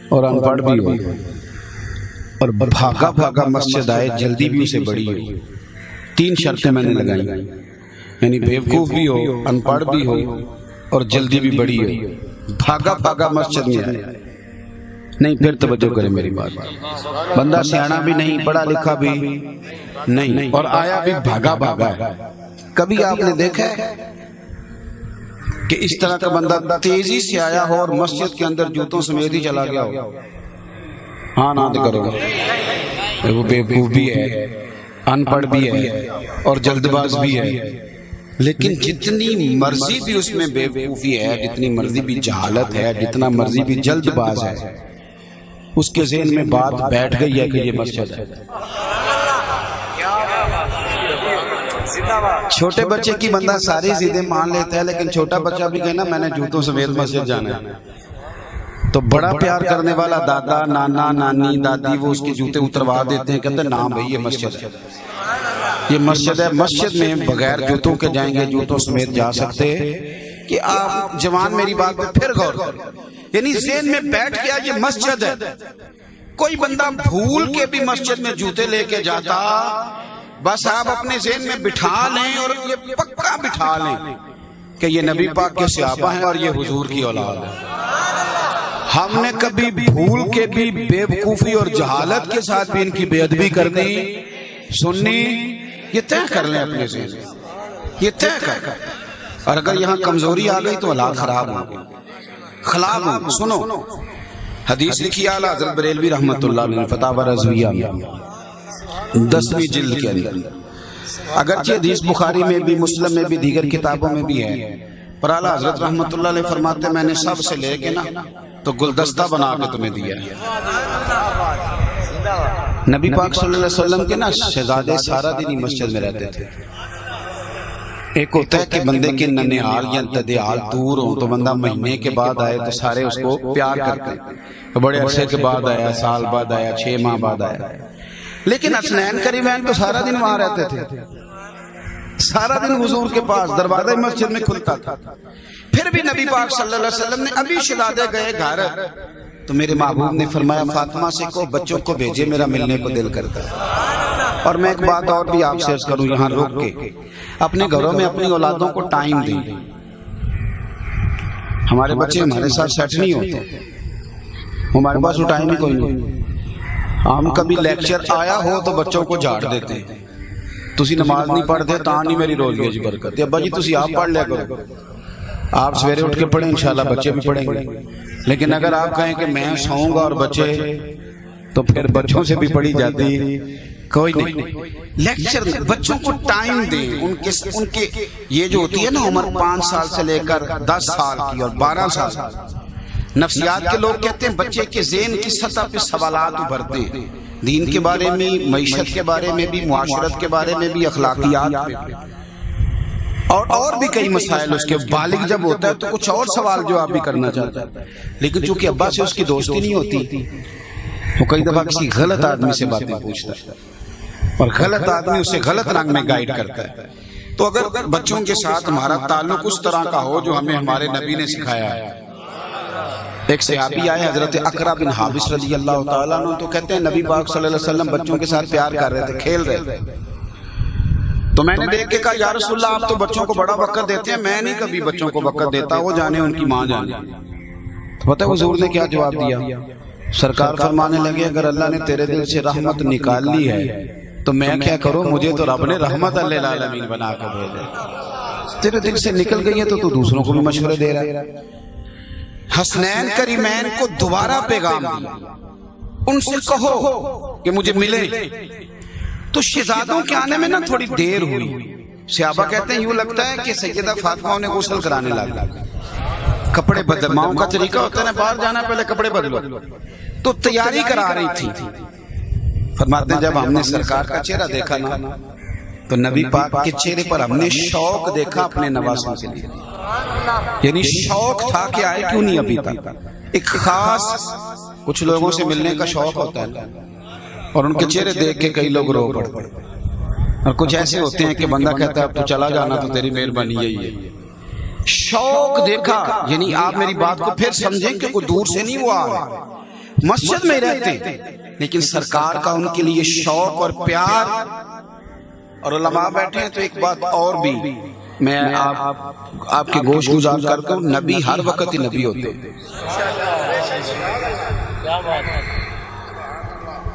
A: اور ان پڑھ بھی ہو اور بھاگا مسجد آئے، جلدی بھی اسے بڑی ہو؟ 3 شرطیں میں نے لگائی، یعنی بیوقوف بھی ہو، ان پڑھ بھی ہو اور جلدی بھی بڑی ہو. بھاگا بھاگا مسجد میں آیا. نہیں پھر توجہ کریں میری بات. بندہ سیانا بھی نہیں, پڑھا لکھا بھی نہیں, اور آیا بھی بھاگا بھاگا ہے. کبھی آپ نے دیکھا ہے کہ اس طرح کا بندہ تیزی سے آیا ہو اور مسجد کے اندر جوتوں سمیت ہی چلا گیا ہو؟ ہاں نہ کرو. وہ بیوقوف بھی ہے, ان پڑھ بھی ہے, اور جلد باز بھی ہے. لیکن جتنی مرضی بھی اس میں بیوقوفی ہے, جتنی مرضی بھی جہالت ہے, جتنا مرضی بھی جلد باز ہے, اس کے ذہن میں بات بیٹھ گئی ہے کہ یہ مسجد ہے. چھوٹے بچے کی بندہ ساری ضدیں مان لیتا ہے, لیکن چھوٹا بچہ بھی کہنا میں نے جوتوں سمیت مسجد جانا ہے, تو بڑا پیار کرنے والا دادا, نانا, نانی, دادی وہ اس کے جوتے اتروا دیتے ہیں, کہتے ہیں نا بھائی یہ مسجد ہے, یہ مسجد ہے. مسجد میں بغیر جوتوں کے جائیں گے, جوتوں سمیت جا سکتے کہ آپ جوان میری بات پہ پھر غور کریں. یعنی ذہن میں بیٹھ گیا یہ مسجد ہے. کوئی بندہ بھول کے بھی مسجد میں جوتے لے کے جاتا, بس آپ اپنے ذہن میں بٹھا لیں, اور یہ پکا بٹھا لیں کہ یہ نبی پاک کے صحابہ ہیں اور یہ حضور کی اولاد ہے. ہم نے کبھی بھول کے بھی بے وقوفی اور جہالت کے ساتھ بھی ان کی بے ادبی کرنی سننی, یہ طے کر لیں اپنے ذہن میں, یہ طے کر. اور اگر یہاں کمزوری آ گئی تو حالات خراب ہوں گے, خراب ہوں. سنو حدیث لکھی اعلیٰ حضرت بریلوی رحمۃ اللہ علیہ فتاوی رضویہ میں 10ویں جلد کے اندر. اگرچہ حدیث بخاری میں بھی, مسلم میں بھی, دیگر کتابوں میں بھی ہے, پر اعلیٰ حضرت رحمۃ اللہ علیہ فرماتے ہیں میں نے سب سے لے کے نا تو گلدستہ بنا کے تمہیں دیا ہے. نبی پاک صلی اللہ علیہ وسلم کے نا شہزادے سارا دن ہی مسجد میں رہتے تھے. ایک ہوتا ہے کہ بندے کے ننیال یا تدیال دور ہوں تو بندہ مہینے کے بعد آئے تو سارے اس کو پیار کرتے ہیں, بڑے عرصے کے بعد آیا, سال بعد آیا, 6 ماہ بعد آیا. لیکن حسنین کریمین تو سارا دن وہاں رہتے تھے, سارا دن حضور کے پاس دروازہ مسجد میں کھلتا تھا. پھر بھی نبی پاک صلی اللہ علیہ وسلم نے ابھی شہزادے گئے گھر تو میرے محبوب نے فرمایا فاطمہ سے کو بچوں کو بھیجے, میرا ملنے کو دل کرتا ہے. اور میں ایک بات اور بھی آپ سے عرض کروں یہاں روک کے, اپنے گھروں میں اپنی اولادوں کو ٹائم دیں. ہمارے بچے ہمارے ساتھ سیٹ نہیں ہوتے, ہمارے پاس وہ ٹائم ہی کوئی نہیں. ہم کبھی لیکچر آیا ہو تو بچوں کو جھاڑ دیتے ہیں, تسی نماز نہیں پڑھتے تاں نہیں میری روزگار جی برکت. ابا جی تسی آپ پڑھ لیا کرو, آپ سویرے اٹھ کے پڑھیں, انشاءاللہ بچے بھی پڑھیں گے. لیکن اگر آپ کہیں کہ میں سوؤں گا اور بچے, تو پھر بچوں سے بھی پڑھی جاتی کوئی نہیں. لیکچر بچوں کو ٹائم دیں, ان کے یہ جو ہوتی ہے نا عمر 5 سال سے لے کر 10 سال کی اور 12 سال. نفسیات کے لوگ کہتے ہیں بچے کے ذہن کی سطح پہ سوالات ابھرتے ہیں, دین کے بارے میں, معیشت کے بارے میں بھی, معاشرت کے بارے میں بھی, اخلاقیات پہ بھی, اور بھی کئی مسائل. اس کے بالغ جب ہوتا ہے تو کچھ اور سوال جو آپ بھی کرنا چاہتا ہے, لیکن چونکہ ابا سے اس کی دوستی نہیں ہوتی وہ کئی دفعہ کسی غلط آدمی سے باتیں پوچھتا ہے, اور غلط آدمی اسے غلط رنگ میں گائیڈ کرتا ہے. تو اگر بچوں کے ساتھ ہمارا تعلق اس طرح کا ہو جو ہمیں ہمارے نبی نے سکھایا ہے. ایک صحابی آئے حضرت اقرا بن حابس رضی اللہ تعالیٰ عنہ, تو کہتے ہیں نبی پاک صلی اللہ علیہ وسلم بچوں کے ساتھ پیار کر رہے تھے, کھیل رہے تھے. تو میں نے دیکھ کے کہا یا رسول اللہ آپ تو بچوں کو بڑا وقت دیتے ہیں, میں نہیں کبھی بچوں کو وقت دیتا, وہ جانے ان کی ماں جانے. تو پتہ ہے حضور نے کیا جواب دیا؟ سرکار فرمانے لگے اگر اللہ نے تیرے دل سے رحمت نکال لی ہے تو میں کیا کروں, مجھے تو رب نے رحمت للعالمین بنا کر بھیجا. تیرے دل سے نکل گئی ہے تو دوسروں کو بھی مشورے دے رہا ہے. حسنین کریمین کو دوبارہ پیغام دیا, ان سے کہو کہ مجھے ملے. تو شہزادوں کے آنے میں نا تھوڑی دیر ہوئی. صحابہ کہتے ہیں یوں لگتا ہے کہ سیدہ فاطمہ انہیں غسل کرانے لگا, کپڑے بدل, ماؤں کا طریقہ ہوتا ہے نا باہر جانا پہلے کپڑے بدلو, تو تیاری کرا رہی تھی. فرماتے ہیں جب ہم نے سرکار کا چہرہ دیکھا نا تو نبی پاک کے چہرے پر ہم نے شوق دیکھا اپنے نواسوں کے لیے. یعنی شوق تھا کہ آئے کیوں نہیں ابھی تک. ایک خاص کچھ لوگوں سے ملنے کا شوق ہوتا ہے اور ان کے چہرے دیکھ کے کئی لوگ رو پڑتے, اور کچھ ایسے ہوتے ہیں کہ بندہ کہتا ہے اب تو چلا جانا تو تیری مہربانی یہی ہے. شوق دیکھا, یعنی آپ میری بات کو پھر سمجھیں کہ کوئی دور سے نہیں ہوا, مسجد میں رہتے لیکن سرکار کا ان کے لیے شوق اور پیار اور علماء بیٹھے ہیں تو ایک بات اور بھی میں آپ کے گوش گزار کرتا ہوں، نبی ہر وقت ہی نبی ہوتے ہیں،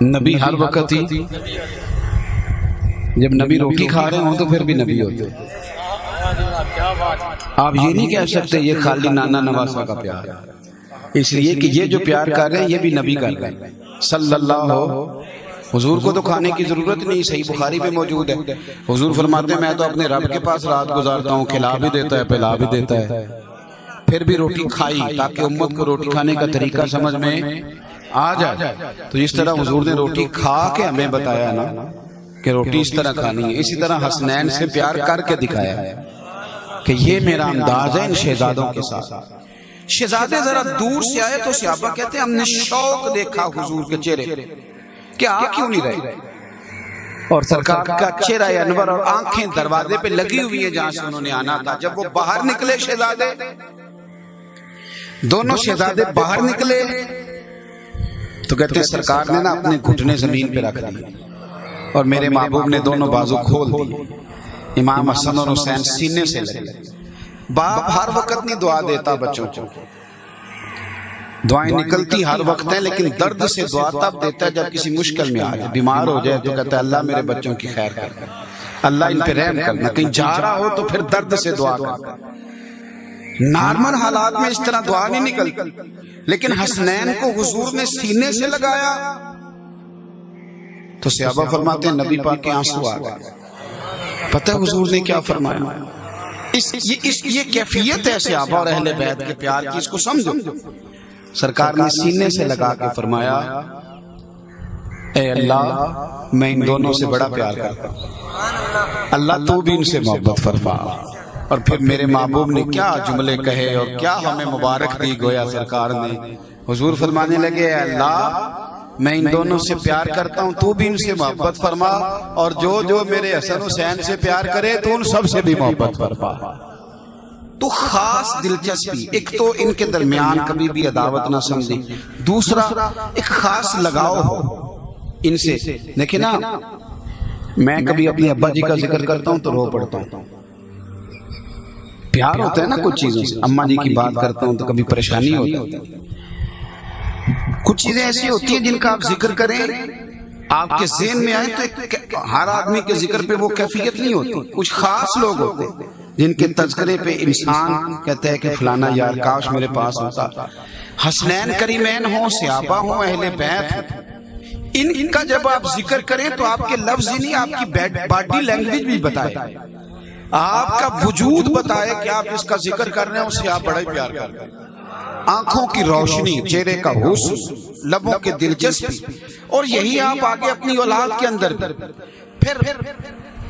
A: نبی ہر وقت ہی، جب نبی روٹی کھا رہے ہوں تو پھر بھی نبی ہوتے ہیں۔ آپ یہ نہیں کہہ سکتے یہ خالی نانا نواسا کا پیار ہے، اس لیے کہ یہ جو پیار کر رہے ہیں یہ بھی نبی کر رہے ہیں صلی اللہ علیہ۔ حضور کو تو کھانے کی ضرورت نہیں، صحیح بخاری میں موجود ہے، حضور فرماتے ہیں میں تو اپنے رب کے پاس رات گزارتا ہوں، کھلا بھی دیتا ہے پلا بھی دیتا ہے، پھر بھی روٹی کھائی تاکہ امت کو روٹی کھانے کا طریقہ سمجھ میں آ جائے۔ تو جس طرح حضور نے روٹی کھا کے ہمیں بتایا نا کہ روٹی اس طرح کھانی ہے، اسی طرح حسنین سے پیار کر کے دکھایا ہے کہ یہ میرا انداز ہے ان شہزادوں کے ساتھ۔ شہزادے ذرا دور سے آئے تو صحابہ کہتے ہیں ہم نے شوق دیکھا حضور کے چہرے کہ آ کیوں نہیں رہے، اور سرکار کا چہرہ انور اور آنکھیں دروازے پہ لگی ہوئی ہیں جہاں سے انہوں نے آنا تھا۔ جب وہ باہر نکلے شہزادے، دونوں شہزادے باہر نکلے تو کہتے ہیں سرکار نے نا اپنے گھٹنے زمین پہ رکھ دیے اور میرے محبوب نے دونوں بازو کھول دیے، امام حسن اور حسین سینے سے لگے۔ باپ ہر وقت نہیں دعا دیتا بچوں کو، دعائیں نکلتی ہر وقت ہیں، لیکن درد سے دعا تب دیتا ہے جب کسی مشکل میں آ جائے، بیمار ہو جائے تو کہتا ہے اللہ میرے بچوں کی خیر کر، اللہ ان پہ رحم کرنا، کہیں جا رہا ہو تو پھر درد سے دعا کرتا۔ نارمل حالات میں اس طرح دعا نہیں نکلتی، لیکن حسنین کو حضور نے سینے سے لگایا تو صحابہ فرماتے ہیں نبی پاک کے آنسو آ گئے۔ پتہ ہے حضور نے کیا فرمایا؟ یہ کیفیت ہے صحابہ اور اہل بیت کے پیار کی، اس کو سمجھو۔ سرکار نے سینے سے لگا کے فرمایا اے اللہ میں ان دونوں سے بڑا پیار کرتا ہوں، اللہ تو بھی ان سے محبت فرما۔ اور پھر میرے محبوب نے کیا جملے کہے اور کیا ہمیں مبارک دی، گویا سرکار نے حضور فرمانے لگے اے اللہ میں ان دونوں سے پیار کرتا ہوں، تو بھی ان سے محبت فرما، اور جو میرے حسن حسین سے پیار کرے تو ان سب سے بھی محبت فرما۔ تو خاص دلچسپی، ایک تو ان کے درمیان کبھی بھی عداوت نہ سمجھیں، دوسرا ایک خاص لگاؤ ہو ان سے۔ دیکھیں نا میں کبھی اپنے ابا جی کا ذکر کرتا ہوں تو رو پڑتا ہوں، پیار ہوتا ہے نا کچھ چیزوں سے، اماں جی کی بات کرتا ہوں تو کبھی پریشانی ہوتی ہے، کچھ چیزیں ایسی ہوتی ہیں جن کا آپ ذکر کریں آپ کے ذہن میں آئے تو ہر آدمی کے ذکر پہ وہ کیفیت نہیں ہوتی، کچھ خاص لوگ ہوتے ہیں جن کے تذکرے پہ انسان کہتا ہے کہ فلانا یار کاش میرے پاس ہوتا۔ حسنین کریمین ہوں، صحابہ ہوں، اہل بیت ہوں، ان کا جب آپ ذکر کریں تو آپ کے لفظ ہی نہیں، آپ کی باڈی لینگویج بھی بتائے، آپ کا وجود بتائے کہ آپ اس کا ذکر کر رہے ہیں، اس سے آپ بڑا ہی پیار کر رہے ہیں۔ آنکھوں کی روشنی، چہرے کا حسن، لبوں کے دلچسپی، اور یہی آپ آگے اپنی اولاد کے اندر بھی۔ پھر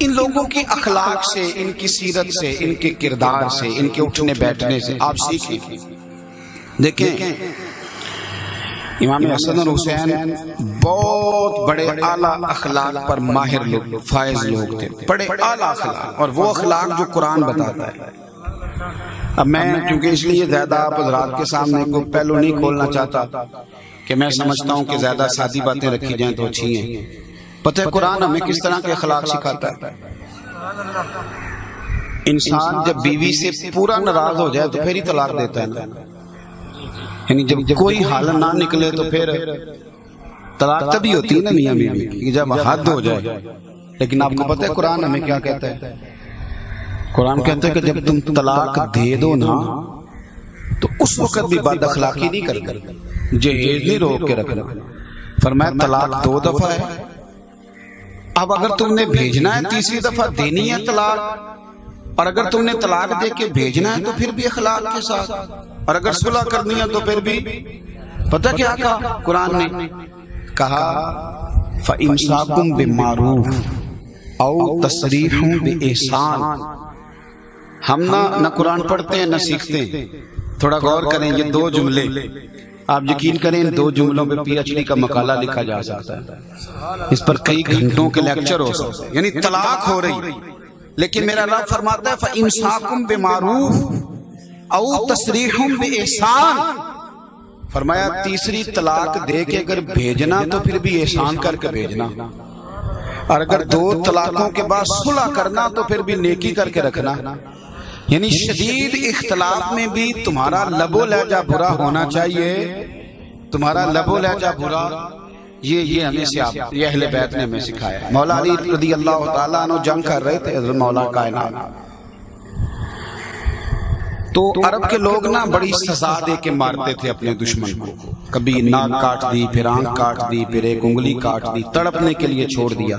A: ان لوگوں کی اخلاق سے، ان کی سیرت سے، ان کے کردار سے، ان کے اٹھنے بیٹھنے سے آپ سیکھیں۔ دیکھیں امام حسن اور حسین بہت بڑے اعلیٰ اخلاق پر ماہر لوگ، فائز لوگ تھے، بڑے اعلیٰ اخلاق، اور وہ اخلاق جو قرآن بتاتا ہے۔ اب میں چونکہ اس لیے زیادہ آپ حضرات کے سامنے کو پہلو نہیں کھولنا چاہتا کہ میں سمجھتا ہوں کہ زیادہ سادی باتیں رکھی جائیں تو اچھی ہیں۔ پتہ ہے قرآن ہمیں کس طرح کے اخلاق سکھاتا ہے؟ انسان جب بیوی سے پورا ناراض ہو جائے تو پھر ہی طلاق دیتا ہے، یعنی جب کوئی حال نہ نکلے تو پھر طلاق تبھی ہوتی ہے نا میاں بیوی کی، جب حد ہو جائے۔ لیکن آپ کو پتہ ہے قرآن ہمیں کیا کہتا ہے؟ قرآن کہتا ہے کہ جب تم طلاق دے دو نا تو اس وقت بھی بد اخلاقی نہیں کرنا، جہیز نہیں روک کے رکھنا۔ فرمایا طلاق 2 دفعہ ہے، اب اگر تم نے بھیجنا ہے تیسری دفعہ دینی ہے طلاق، اور اگر تم نے طلاق دے کے بھیجنا ہے تو پھر بھی اخلاق کے ساتھ، اور اگر صلح کرنی ہے تو پھر بھی۔ پتہ کیا کہا قرآن نے؟ کہا فَإِمْسَاكُمْ بِمَعْرُوفٍ أَوْ تَسْرِيحٌ بِإِحْسَانٍ۔ ہم نہ قرآن پڑھتے ہیں نہ سیکھتے ہیں، تھوڑا غور کریں یہ 2 جملے، آپ یقین کریں ان 2 جملوں پہ پی ایچ ڈی کا مقالہ لکھا جا سکتا ہے، اس پر کئی گھنٹوں کے لیکچر ہو سکتے ہیں۔ یعنی طلاق ہو رہی، لیکن میرا رب فرماتا ہے فَإِمْسَاكُمْ بِمَعْرُوفٍ أَوْ تَسْرِيحٌ بِإِحْسَانٍ۔ فرمایا تیسری طلاق دے کے اگر بھیجنا تو پھر بھی احسان کر کے بھیجنا، اور اگر 2 طلاقوں کے بعد صلح کرنا تو پھر بھی نیکی کر کے رکھنا. یعنی شدید اختلاف میں بھی تمہارا لب و لہجہ برا ہونا چاہیے. تمہارا لب و لہجہ برا، یہ ہمیں سے آپ، یہ اہل بیت نے ہمیں سکھایا. مولا علی رضی اللہ تعالیٰ عنہ جنگ کر رہے تھے حضرت مولا کائنات، تو عرب کے لوگ نا بڑی سزا دے کے مارتے تھے اپنے دشمن کو. کبھی ناک کاٹ دی، پھر آنکھ کاٹ دی، پھر ایک انگلی کاٹ دی، تڑپنے کے لیے چھوڑ دیا.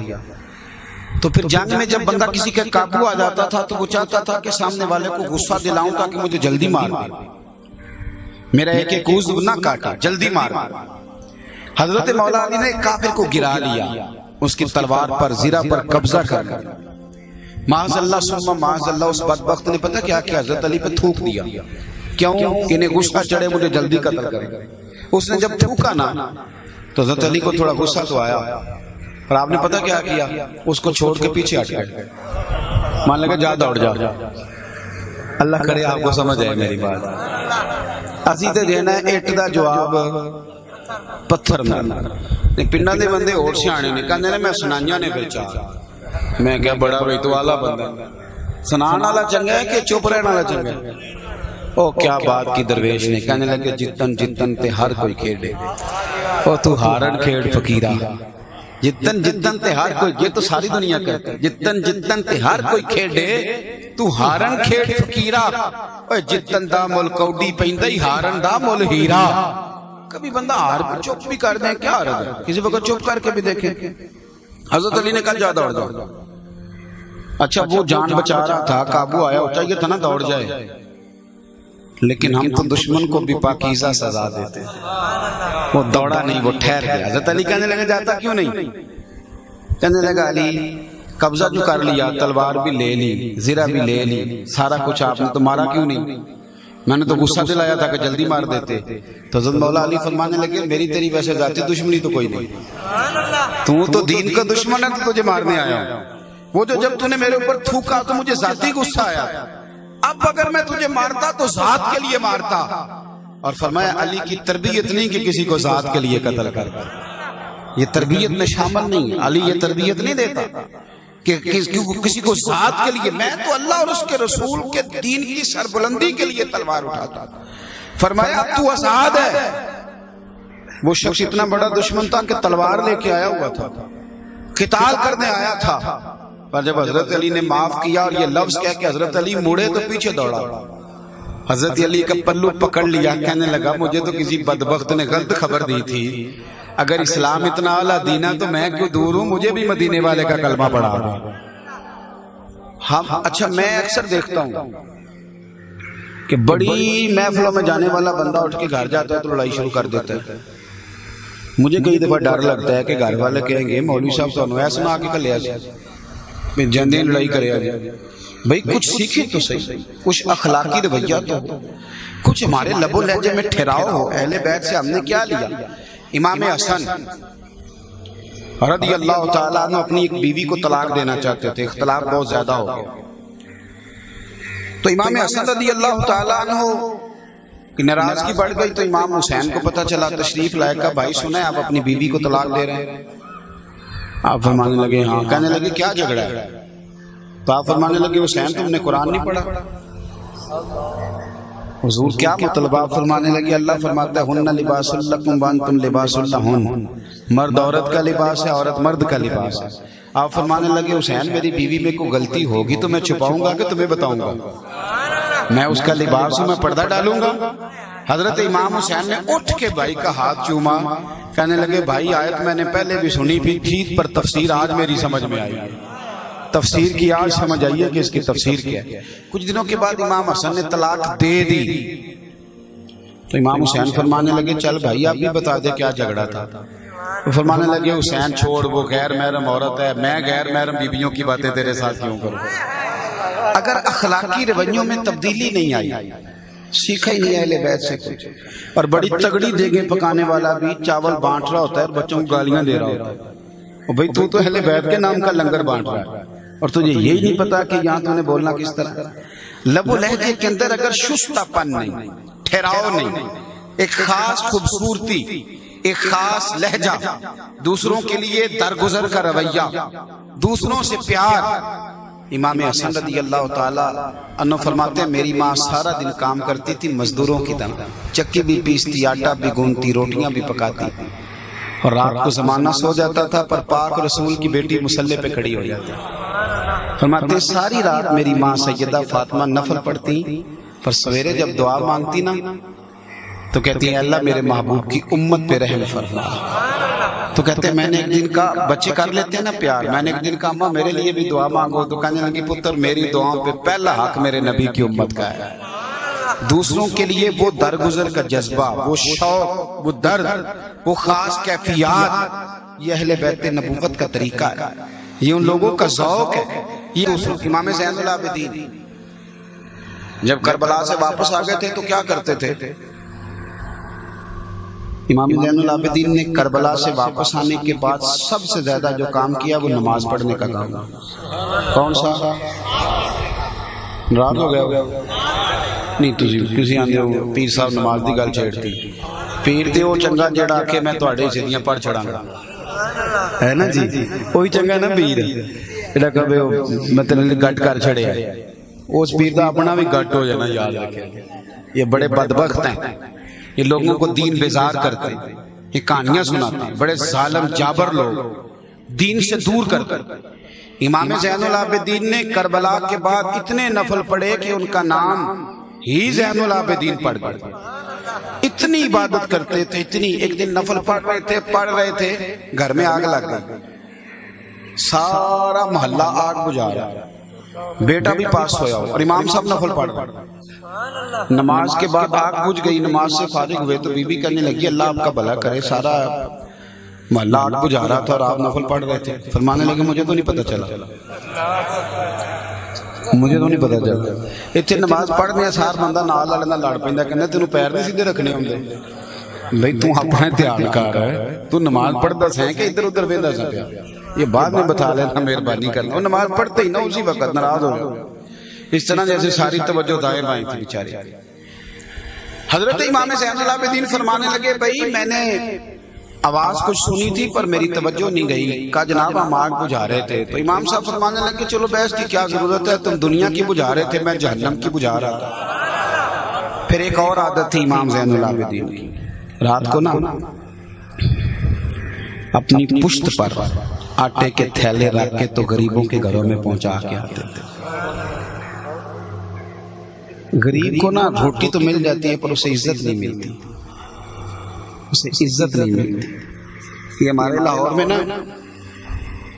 A: تو پھر جنگ میں جب بندہ کسی کے قابو آ جاتا تھا تو وہ چاہتا تھا کہ سامنے والے کو غصہ دلاؤں تاکہ مجھے جلدی مار دے، میرا ایک ایک عضو نہ کاٹا، جلدی مار دے. حضرت مولا علی نے کافر کو گرا لیا، اس کی تلوار پر زرہ پر قبضہ کر لیا. معاذ اللہ ثم معاذ اللہ، اس بدبخت نے پتہ کیا کہ حضرت علی پہ تھوک دیا. کیوں؟ کہ انہیں غصہ چڑھے مجھے جلدی قتل کرے. اس نے جب تھوکا نا تو حضرت علی کو تھوڑا غصہ تو آیا، اور آپ نے پتہ کیا کیا؟ اس کو چھوڑ کے پیچھے ہٹ گئے. مان لگا جا دوڑ جا. اللہ کرے آپ کو سمجھ آئے میری بات. اسی تے دینا ہے اٹ دا جواب پتھر میں. پنڈا دے بندے اور سیانے نے کہنے نے میں سنائیاں نے پھر چاہ. میں کیا بڑا بھائی تو والا بندہ، سنان والا چنگا ہے کہ چپ رہنا والا چنگا ہے؟ او کیا بات کی درویش نے. کہنے لگے جتن جتن تے ہر کوئی کھیڑے، او تو ہارن کھیڑ فقیرہ. جتن جتن تے ہر کوئی، یہ تو ساری دنیا کرتے، جتن جتن تے ہر کوئی کھیڑے تو ہارن کھیڑ فقیرہ. اوہ جتن دا مل کوڈی پیندائی ہارن دا مل ہیرا. کبھی بندہ ہار پر چپ بھی کر دیں، کیا عرض ہے؟ کسی وقت چپ کر کے بھی دیکھیں. حضرت علی نے کہا جا دوڑ جاؤ. اچھا وہ جان بچا رہا تھا، قابو آیا، ہوتا یہ تھا نا دوڑ جائے، لیکن ہم تو دشمن کو بھی پاکیزہ سزا دیتے. وہ دوڑا نہیں، وہ ٹھہر گیا. حضرت علی کہنے لگے جاتا کیوں نہیں؟ کہنے لگا علی قبضہ جو کر لیا، تلوار بھی لے لی، زرہ بھی لے لی، سارا کچھ آپ نے تو مارا کیوں نہیں؟ میں نے تو غصہ دلایا تھا کہ جلدی مار دیتے. تو حضرت مولا علی فرمانے لگے میری تیری ویسے ذاتی دشمنی تو کوئی نہیں، تو دین کا دشمن ہے تو تجھے مارنے آیا. وہ جو جب تو نے میرے اوپر تھوکا تو مجھے ذاتی غصہ آیا. اب اگر میں تجھے مارتا تو ذات کے لیے مارتا. اور فرمایا علی کی تربیت نہیں کہ کسی کو ذات کے لیے قتل کر، یہ تربیت میں شامل نہیں. علی یہ تربیت نہیں دیتا کہ کسی کو ذات کے لیے. میں تو اللہ اور اس کے رسول کے دین کی سربلندی کے لیے تلوار اٹھاتا. فرمایا تو آزاد ہے. وہ شخص اتنا بڑا دشمن تھا کہ تلوار لے کے آیا ہوا تھا، قتال کرنے آیا تھا. پر جب حضرت علی نے معاف کیا اور یہ لفظ کہہ کہ حضرت علی مڑے تو پیچھے دوڑا. حضرت علی کا پلو پکڑ لیا، کہنے لگا مجھے تو کسی بدبخت نے غلط خبر دی تھی. اگر اسلام اتنا اعلیٰ دین ہے تو میں کیوں دور ہوں؟ مجھے بھی مدینے والے کا کلمہ پڑھا دو. اچھا میں اکثر دیکھتا ہوں کہ بڑی محفلوں میں جانے والا بندہ اٹھ کے گھر جاتا ہے تو لڑائی شروع کر دیتا ہے. مجھے کئی دفعہ ڈر لگتا ہے کہ گھر والے کہیں گے مولوی صاحب تو انویس نہ آکے کل ایسے پھر جندیں لڑائی کرے آجائے. بھئی کچھ سیکھیں تو صحیح، کچھ اخلاقی رویہ تو ہو، کچھ ہمارے لب و لہجے میں ٹھہراؤ ہو. اہل بیت سے ہم نے کیا لیا؟ امام حسن رضی اللہ تعالیٰ عنہ اپنی ایک بیوی کو طلاق دینا چاہتے تھے، اختلاف بہت زیادہ ہو گیا. تو امام حسن رضی اللہ تعالیٰ عنہ کہ ناراضگی بڑھ گئی تو امام حسین کو پتہ چلا، تشریف لائے. کہا بھائی سنیں آپ اپنی بیوی کو طلاق دے رہے ہیں؟ آپ فرمانے لگے ہاں. کہنے لگے کیا جھگڑا ہے؟ تو آپ فرمانے لگے حسین تم نے قرآن نہیں پڑھا؟ حضور کیا مطلب؟ آپ فرمانے لگے اللہ فرماتا ہے ہن لباس لکم وانتم لباس لہن. مرد عورت کا لباس ہے، عورت مرد کا لباس ہے. آپ فرمانے لگے حسین میری بیوی میں کوئی غلطی ہوگی تو میں چھپاؤں گا کہ تمہیں بتاؤں گا؟ میں اس کا لباس ہوں، میں پردہ ڈالوں گا. حضرت امام حسین نے اٹھ کے بھائی کا ہاتھ چوما. کہنے لگے بھائی آیت میں نے پہلے بھی سنی تھی پر تفسیر آج میری سمجھ میں آئی. تفسیر کی آج سمجھ آئی ہے کہ اس کی تفسیر کیا ہے. کچھ دنوں کے بعد امام حسن نے طلاق دے دی. تو امام حسین فرمانے لگے چل بھائی آپ بھی بتا دے کیا جھگڑا تھا. تو فرمانے لگے حسین چھوڑ، وہ غیر محرم عورت ہے، میں غیر محرم بیویوں کی باتیں تیرے ساتھ کیوں کروں؟ اگر اخلاقی رویوں میں تبدیلی نہیں آئی، سیکھا ہی نہیں اہل بیت سے کچھ. اور بڑی تگڑی دیگیں پکانے والا بھی چاول بانٹ رہا ہوتا ہے اور بچوں کو گالیاں دے رہا ہوتا ہے. اور بھئی تو اہل بیت کے نام کا لنگر بانٹ رہا ہے اور تجھے یہی نہیں پتا کہ یہاں تو نے بولنا کس طرح. لب و لہجے کے اندر اگر شستہ پن نہیں، ٹھہراؤ نہیں، ایک خاص خوبصورتی، ایک خاص لہجہ، دوسروں کے لیے درگزر کا رویہ، دوسروں سے پیار۔ امام حسن رضی اللہ تعالی عنہ فرماتے ہیں میری ماں سارا دن کام کرتی تھی مزدوروں کی طرح، چکی بھی پیستی، آٹا بھی گوندتی، روٹیاں بھی پکاتی، اور رات کو زمانہ سو جاتا تھا پر پاک رسول کی بیٹی مصلی پہ کھڑی ہو جاتی۔ فرماتے ہیں ساری رات میری ماں سیدہ فاطمہ نفل پڑھتی، پر سویرے جب دعا مانگتی نا تو کہتی ہیں اللہ میرے محبوب کی امت پہ رحم فرما۔ تو کہتے ہیں میں نے ایک دن کہا، بچے کر لیتے ہیں نا پیار، میں نے ایک دن کہا اماں میرے لیے بھی دعا مانگو، تو کہنے لگی پتر میری دعاؤں پہ پہلا حق میرے نبی کی امت کا ہے۔ دوسروں کے لیے وہ درگزر کا جذبہ، وہ شوق، وہ درد، وہ خاص کیفیات، یہ اہل بیت نبوت کا طریقہ ہے، یہ ان لوگوں کا ذوق ہے۔ یہ امام زین العابدین جب کربلا سے واپس آ گئے تھے تو کیا کرتے تھے؟ امام زین العابدین نے کربلا سے واپس آنے کے بعد سب سے زیادہ جو کام کیا وہ نماز پڑھنے کا کام۔ کون سا؟ رات ہو گیا نہیں تسی آندے ہو پیر صاحب نماز دی گل چھیڑتی، پیر تے وہ چنگا جڑا کہ میں تواڈے سیدیاں پڑھ چھڑاں گا، ہے نا جی، وہی چنگا نا پیر جڑا کہے میں تیرے لیے گٹ کر چھڑیا، اس پیر دا اپنا بھی گٹ ہو جانا یاد رکھے۔ یہ بڑے بدبخت ہیں، یہ لوگوں کو دین بیزار کرتے ہیں، یہ کہانیاں سناتے ہیں، بڑے ظالم جابر لوگ دین سے دور کرتے ہیں۔ امام زین العابدین نے کربلا کے بعد اتنے نفل پڑھے کہ ان کا نام ہی زین العابدین پڑ گئے، اتنی عبادت کرتے تھے، اتنی۔ ایک دن نفل پڑھ رہے تھے گھر میں آگ لگ گئی، سارا محلہ آگ بجھا رہا، بیٹا بھی پاس ہویا اور امام صاحب نفل پڑھ رہے۔ نماز کے بعد آگ بجھ گئی، نماز سے فارغ ہوئے تو بی بی کہنے لگی اللہ آپ کا بھلا کرے، سارا محلہ آگ بجھا رہا تھا اور آپ نفل پڑھ رہے تھے۔ فرمانے لگے مجھے تو نہیں پتہ چلا، مجھے تو نہیں پتہ چلا۔ اتنے نماز پڑھنے سار بندہ نال والے نال لڑ پیندا، کہنا تینوں پیر نہیں سیدھے رکھنے ہوندے، بھئی تو اپنا دھیان کر ہے، تو نماز پڑھدا سیں کہ ادھر ادھر ویندا سا پیا، یہ بعد میں بتا لینا مہربانی کرنا۔ وہ نماز پڑھتے ہی نا اسی وقت ناراض ہو گئے، اس طرح جیسے ساری توجہ دائیں بائیں تھی بیچارے۔ حضرت امام زین العابدین فرمانے لگے بھئی میں نے آواز کچھ سنی تھی پر میری توجہ نہیں گئی، کہا جناب ہم آگ بجھا رہے تھے۔ تو امام صاحب فرمانے لگے چلو بحث کی کیا ضرورت ہے، تم دنیا کی بجھا رہے تھے، میں جہنم کی بجھا رہا تھا۔ پھر ایک اور عادت تھی امام زین العابدین کی، رات کو نا اپنی پشت پر آٹے کے تھیلے رکھ کے تو غریبوں کے گھروں میں پہنچا کے آتے تھے۔ غریب کو نا روٹی تو مل جاتی ہے پر اسے عزت نہیں ملتی، اسے عزت نہیں ملتی۔ یہ ہمارے لاہور میں نا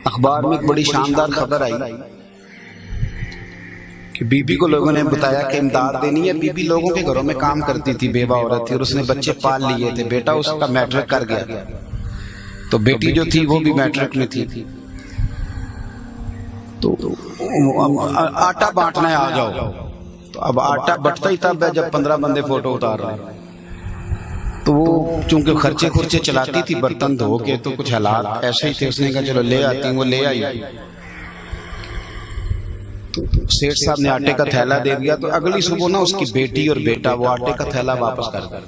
A: اخبار میں ایک بڑی شاندار خبر آئی کہ بی بی کو لوگوں نے بتایا کہ امداد دینی ہے۔ بی بی لوگوں کے گھروں میں کام کرتی تھی، بیوہ عورت تھی، اور اس نے بچے پال لیے تھے، بیٹا اس کا میٹرک کر گیا تو بیٹی جو تھی وہ بھی میٹرک میں تھی، تو آٹا بانٹنا ہے آ جاؤ۔ تو اب آٹا بٹتا ہی تب ہے جب 15 بندے فوٹو اتار رہے ہیں، تو وہ چونکہ خرچے چلاتی تھی برتن دھو کے، تو کچھ حالات ایسے ہی تھے، اس نے کہا چلو لے آتی ہوں، وہ لے آئی۔ تو سیٹھ صاحب نے آٹے کا تھیلا دے دیا، تو اگلی صبح نا اس کی بیٹی اور بیٹا وہ آٹے کا تھیلا واپس کر دیا۔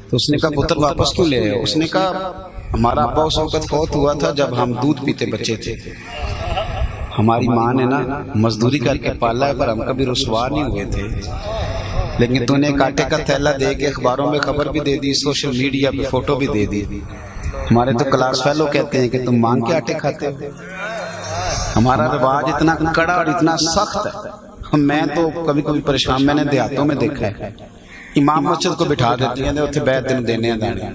A: تو اس نے کہا پتر واپس کیوں لے آئے؟ اس نے کہا ہمارا ابا اس وقت فوت ہوا تھا جب ہم دودھ پیتے بچے تھے، ہماری ماں نے نا مزدوری کر کے پالا ہے پر ہم کبھی رسوا نہیں ہوئے تھے، لیکن تو نے ایک آٹے کا تھیلا دے کے اخباروں میں خبر بھی دے دی، سوشل میڈیا پہ فوٹو بھی دے دی۔ ہمارے تو کلاس فیلو کہتے ہیں کہ تم مانگ کے آٹے کھاتے ہو۔ ہمارا رواج اتنا کڑا اور اتنا سخت ہے، میں تو کبھی کبھی پریشان، میں نے دیہاتوں میں دیکھا ہے امام مسجد کو بٹھا دیتی ہیں اتنے بیت دن دینے ہیں دانے،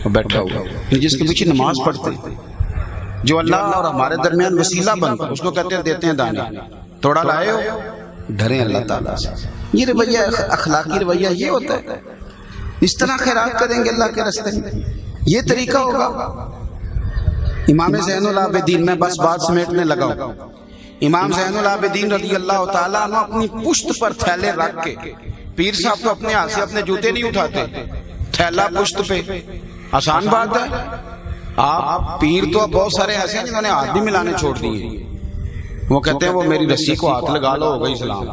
A: بیٹھا ہوا جس کے پیچھے نماز پڑھتے جو اللہ اور ہمارے درمیان وسیلہ بنتا اس کو کہتے ہیں دیتے ہیں دانے، توڑا لائے ہو ڈریں اللہ تعالیٰ سے۔ یہ رویہ اخلاقی رویہ یہ ہوتا ہے، اس طرح خیرات کریں گے اللہ کے راستے میں، یہ طریقہ ہوگا۔ امام زین العابدین، میں بس بات سمیٹنے لگا ہوں، امام زین العابدین رضی اللہ تعالیٰ عنہ اپنی پشت پر تھیلے رکھ کے، پیر صاحب تو اپنے ہاتھ سے اپنے جوتے نہیں اٹھاتے، تھیلا پشت پہ، آسان بات ہے۔ آپ پیر تو بہت سارے ایسے ہیں جنہوں نے ہاتھ بھی ملانے چھوڑ دیے، وہ کہتے ہیں وہ میری رسی کو ہاتھ لگا لو ہو گئی اسلام،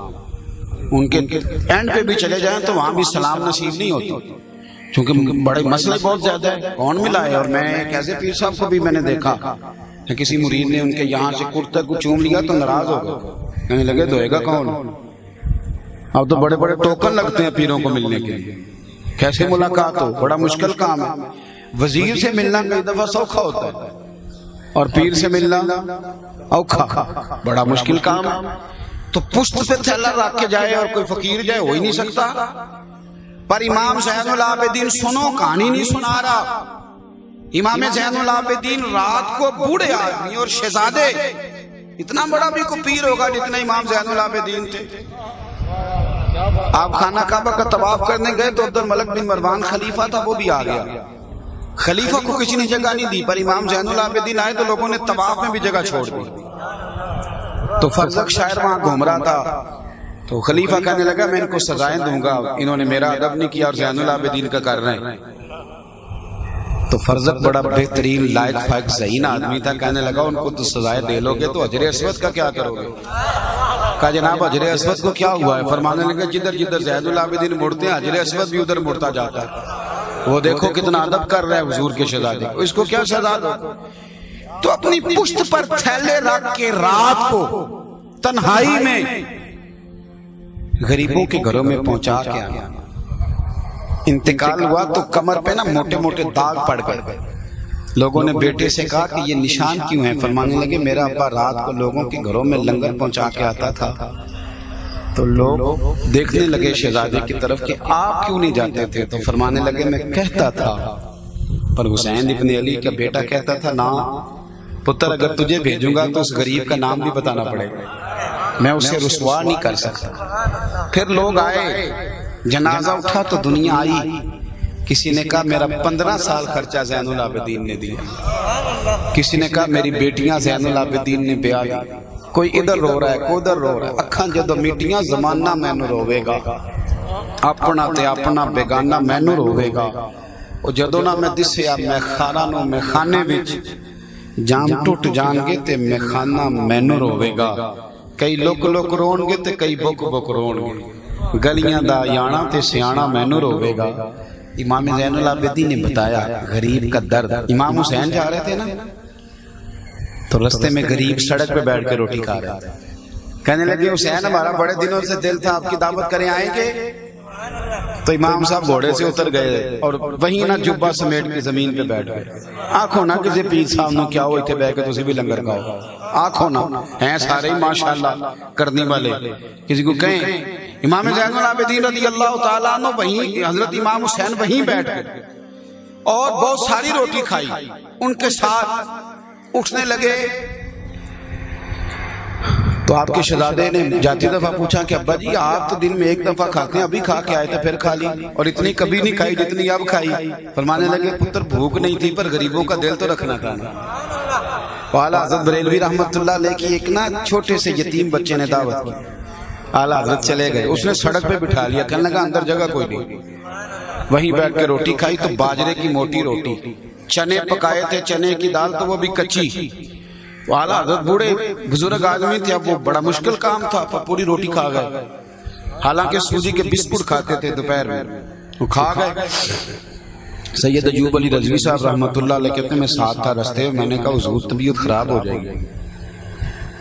A: ان کے اینڈ پہ بھی چلے جائیں تو وہاں بھی سلام نصیب نہیں ہوتی، کیونکہ بڑے مسئلے بہت زیادہ ہے، کون ملا ہے۔ اور میں ایک ایسے پیر صاحب کو بھی میں نے دیکھا کہ کسی مرید نے ان کے یہاں سے کرتے کو چوم لیا تو ناراض ہو گئے، کہنے لگے دھوئے گا کون؟ اب تو بڑے بڑے ٹوکن لگتے ہیں پیروں کو ملنے کے لیے، کیسے ملاقات ہو، بڑا مشکل کام ہے۔ وزیر سے ملنا کئی دفعہ سوکھا ہوتا ہے اور پیر سے ملنا اوکھا، بڑا مشکل کام ہے۔ تو پشت پہ تھیلا رکھ کے جائے اور کوئی فقیر جائے ہو ہی نہیں سکتا۔ پر امام زین العابدین سنو کہانی نہیں سنا رہا، امام زین العابدین رات کو بوڑھے آدمی اور شہزادے، اتنا بڑا بھی کوئی پیر ہوگا جتنا امام زین العابدین تھے۔ آپ خانہ کعبہ کا طواف کرنے گئے تو عبد الملک بن مروان خلیفہ تھا، وہ بھی آ گیا۔ خلیفہ کو کسی نے جگہ نہیں دی، پر امام زین العابدین آئے تو لوگوں نے طواف میں بھی جگہ چھوڑ دی۔ تو فرزق شاعر وہاں گھوم رہا تھا، تو خلیفہ کہنے لگا میں ان کو سزائیں دوں گا، انہوں نے میرا ادب نہیں کیا اور زین العابدین کا کر رہے ہیں۔ تو فرزق بڑا بہترین لائق فائق ذہین آدمی تھا، کہنے لگا ان کو تو سزائیں دے لو گے تو حجر اسود کا کیا کرو گے؟ کہا جناب حجر اسود کو کیا ہوا ہے؟ فرمانے لگے جدھر جدھر زین العابدین مڑتے ہیں حجر اسود بھی ادھر مڑتا جاتا ہے، وہ دیکھو کتنا ادب کر رہا ہے حضور کے شہزادے کو، اس کو کیا سزا دو؟ تو اپنی پشت پر تھیلے رکھ کے رات کو تنہائی میں غریبوں کے گھروں میں پہنچا کے آنا۔ انتقال ہوا تو کمر پہ نا موٹے موٹے داغ پڑ گئے۔ لوگوں نے بیٹے سے کہا کہ یہ نشان کیوں ہیں؟ فرمانے لگے میرا ابا رات کو لوگوں کے گھروں میں لنگر پہنچا کے آتا تھا، تو لوگ دیکھنے لگے شہزادے کی طرف کہ آپ کیوں نہیں جاتے تھے؟ تو فرمانے لگے میں کہتا تھا، پر حسین ابن علی کا بیٹا کہتا تھا نا پتر اگر تجھے بھیجوں گا تو اس غریب کا نام بھی بتانا پڑے گا، میں اسے رسوا نہیں کر سکتا۔ پھر لوگ آئے، جنازہ اٹھا تو دنیا آئی، کسی نے کہا میرا 15 سال خرچہ زین العابدین نے دیا، کسی نے کہا میری بیٹیاں زین العابدین نے بیاہ دی، کوئی ادھر رو رہا ہے کوئی ادھر رو رہا ہے۔ اکھاں جدو میٹیاں زمانہ مینوں روے گا، اپنا تے اپنا بیگانہ مینوں روے گا، اور جدو نہ میں دسیا میں خارا نو میں خانے وچ جام ٹوٹ جان گے تے میں خانہ مینوں روے گا، کئی لوک لوک رون گے تے کئی بک بک رون گے، گلیاں دا یانا تے سیانا مینوں روے گا۔ امام زین العابدین نے بتایا غریب کا درد۔ امام حسین جا رہے تھے نا تو رستے میں غریب سڑک پہ بیٹھ کے روٹی کھا رہے تھے، کہنے لگے حسین ہمارا بڑے دنوں سے دل تھا آپ کی دعوت کریں، آئیں گے؟ تو امام صاحب گھوڑے سے اتر گئے اور وہیں نہ جبہ سمیٹ کے زمین پہ بیٹھ گئے۔ آنکھوں نہ کسی پیر صاحب نے کیا ہو اتنے بیٹھ کے تسی بھی لنگر کھاؤ، آنکھوں نہ ہیں سارے ہی ماشاءاللہ کرنے والے، کسی کو کہیں امام زین العابدین رضی اللہ تعالیٰ عنہ وہیں، حضرت امام حسین وہیں بیٹھ گئے اور بہت ساری روٹی کھائی، ان کے ساتھ اٹھنے لگے۔ تو آپ کے شہزادے نے جاتی دفعہ پوچھا کہ ابا جی آپ تو دن میں ایک دفعہ کھاتے ہیں، ابھی کھا کے آئے تھے پھر کھا لی، اور اتنی کبھی نہیں کھائی جتنی اب کھائی۔ فرمانے لگے پتر بھوک نہیں تھی پر غریبوں کا دل تو رکھنا تھا نا۔ اعلیٰ حضرت بریلوی رحمت اللہ علیہ کی ایک نا چھوٹے سے یتیم بچے نے دعوت کی، اعلیٰ حضرت چلے گئے، اس نے سڑک پہ بٹھا لیا، کہنے لگا اندر جگہ کوئی نہیں، وہیں بیٹھ کے روٹی کھائی تو باجرے کی موٹی روٹی، چنے پکائے تھے چنے کی دال تو وہ بھی کچی۔ اعلیٰ حضرت بوڑھے بزرگ آدمی تھے، اب وہ بڑا مشکل کام تھا، پوری روٹی کھا گئے، حالانکہ سوجی کے بسکٹ کھاتے تھے دوپہر میں، وہ کھا گئے۔ سید ایوب علی رضوی صاحب رحمۃ اللہ علیہ کہتے ہیں میں ساتھ تھا رستے، میں نے کہا حضور طبیعت خراب ہو جائے گی،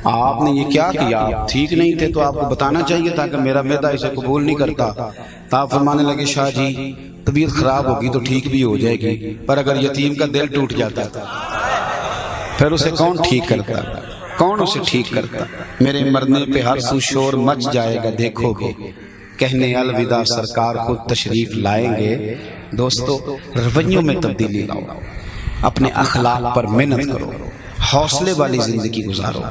A: آپ نے یہ کیا کیا؟ آپ ٹھیک نہیں تھے تو آپ کو بتانا چاہیے تھا کہ میرا معدہ اسے قبول نہیں کرتا۔ تو آپ فرمانے لگے شاہ جی طبیعت خراب ہوگی تو ٹھیک بھی ہو جائے گی، پر اگر یتیم کا دل ٹوٹ جاتا پھر اسے کون ٹھیک کرتا؟ کون اسے ٹھیک کرتا؟ میرے مرنے پہ ہر سو شور مچ جائے گا دیکھو گے، کہنے الوداع سرکار خود تشریف لائیں گے۔ دوستو رویوں میں تبدیلی لاؤ، اپنے اخلاق پر محنت کرو، حوصلے والی زندگی گزارو،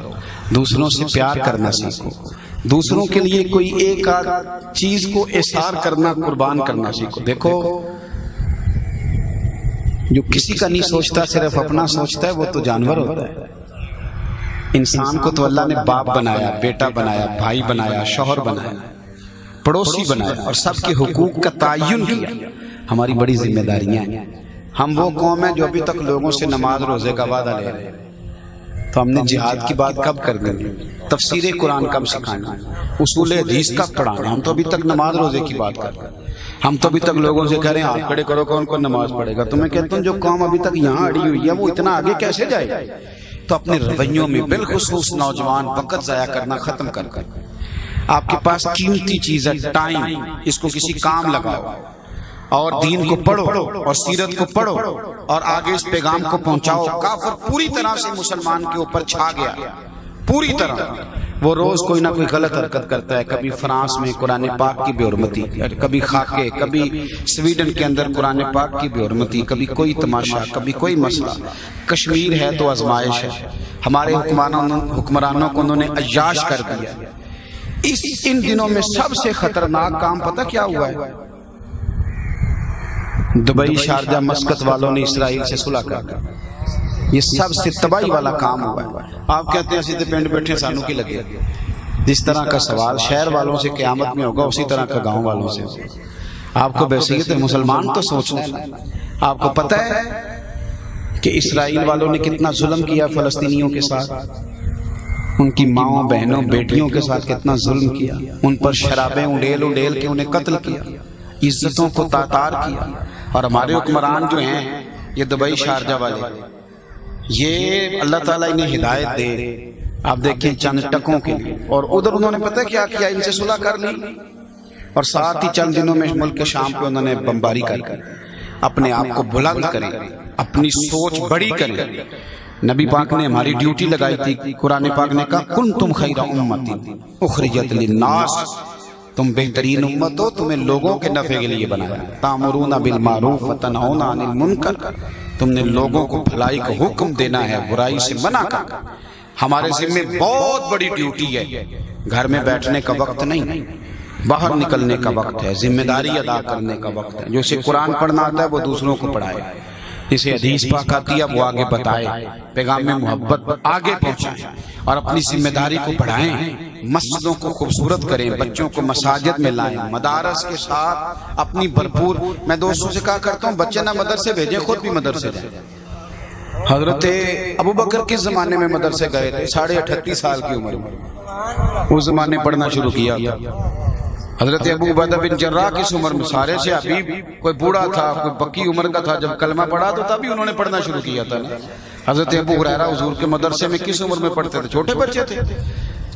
A: دوسروں سے پیار کرنا سیکھو، دوسروں کے لیے کوئی ایک آدھ چیز کو احسار کرنا، قربان کرنا سیکھو۔ دیکھو جو کسی کا نہیں سوچتا صرف اپنا سوچتا ہے وہ تو جانور ہوتا ہے۔ انسان کو تو اللہ نے باپ بنایا، بیٹا بنایا، بھائی بنایا، شوہر بنایا، پڑوسی بنایا اور سب کے حقوق کا تعین کیا۔ ہماری بڑی ذمہ داریاں ہیں۔ ہم وہ قوم ہیں جو ابھی تک لوگوں سے نماز روزے کا وعدہ لے رہے ہیں، تو ہم نے جہاد کی بات کب کر دیں؟ تفسیر قرآن کب سکھانا؟ اصول حدیث کب پڑھانا؟ ہم تو ابھی تک نماز روزے کی بات کر رہے ہیں، ہم تو ابھی تک لوگوں سے کہہ رہے ہیں آپ کھڑے کرو کون کون نماز پڑھے گا۔ تو میں کہتا ہوں جو قوم ابھی تک یہاں اڑی ہوئی ہے وہ اتنا آگے کیسے جائے؟ تو اپنے رویوں میں بالخصوص نوجوان وقت ضائع کرنا ختم کر کر، آپ کے پاس قیمتی چیز ہے ٹائم، اس کو کسی کام لگاؤ اور دین کو پڑھو اور سیرت کو پڑھو اور آگے اس پیغام کو پہنچاؤ۔ کافر پوری طرح سے مسلمان کے اوپر چھا گیا، پوری طرح۔ وہ روز کوئی نہ کوئی غلط حرکت کرتا ہے، کبھی فرانس میں قرآن پاک کی بے حرمتی، کبھی خاکے، کبھی سویڈن کے اندر قرآن پاک کی بے حرمتی، کبھی کوئی تماشا، کبھی کوئی مسئلہ۔ کشمیر ہے تو آزمائش ہے، ہمارے حکمرانوں کو انہوں نے عیاش کر دیا۔ ان دنوں میں سب سے خطرناک کام پتہ کیا ہوا ہے؟ دبئی، شارجہ، مسقط والوں نے اسرائیل سے صلح کر دی۔ یہ سب سے تباہی والا کام ہوا ہے۔ آپ کہتے ہیں سیدھے پنڈ بیٹھے سانوں کی لگے، جس طرح کا سوال شہر والوں سے قیامت میں ہوگا اسی طرح کا گاؤں والوں سے۔ آپ کو بحیثیت مسلمان تو سوچنا ہے، آپ کو پتہ ہے کہ اسرائیل والوں نے کتنا ظلم کیا فلسطینیوں کے ساتھ، ان کی ماؤں، بہنوں، بیٹیوں کے ساتھ کتنا ظلم کیا، ان پر شرابیں اڈیل کے انہیں قتل کیا، عزتوں کو تاتار کیا۔ اور ہمارے حکمران جو ہیں یہ دبئی، شارجہ والے، یہ اللہ تعالیٰ انہیں ہدایت دے، آپ دیکھیں چند ٹکوں کے لیے، اور ادھر انہوں نے پتہ کیا کیا، ان سے صلح کر لی اور ساتھ ہی چند دنوں میں ملک کے شام پہ انہوں نے بمباری کر اپنے آپ کو بلند کریں، اپنی سوچ بڑی کریں۔ نبی پاک نے ہماری ڈیوٹی لگائی تھی، قرآن پاک نے کہا کنتم خیر امت اخرجت للناس، تم بہترین امت ہو، تمہیں لوگوں کے نفع کے لیے بنایا، تامرون بالمعروف وتنہون عن المنکر، تم نے لوگوں کو بھلائی کا حکم دینا ہے، برائی سے منع کرنا۔ ہمارے ذمہ بہت بڑی ڈیوٹی ہے، گھر میں بیٹھنے کا وقت نہیں، باہر نکلنے کا وقت ہے، ذمہ داری ادا کرنے کا وقت ہے۔ جو اسے قرآن پڑھنا آتا ہے وہ دوسروں کو پڑھائے، جسے حدیث پاک آتی ہے وہ آگے بتائے، پیغام میں محبت آگے پہنچائیں اور اپنی ذمہ داری کو بڑھائیں۔ مسجدوں کو خوبصورت کریں، بچوں کو مساجد میں لائیں، مدارس کے ساتھ اپنی بھرپور۔ میں دوستوں سے کہا کرتا ہوں بچے نہ مدرسے بھیجیں، خود بھی مدرسے جائیں۔ حضرت ابوبکر کس زمانے میں مدرسے گئے تھے؟ 38.5 سال کی عمر میں اس زمانے پڑھنا شروع کیا تھا۔ حضرت ابو عبیدہ بن جراح کس عمر میں؟ سارے سے ابھی کوئی بوڑھا تھا، کوئی پکی عمر کا تھا، جب کلمہ پڑھا تو تبھی انہوں نے پڑھنا شروع کیا تھا۔ حضرت ابو ہریرہ حضور کے مدرسے میں کس عمر میں پڑھتے تھے؟ چھوٹے بچے تھے۔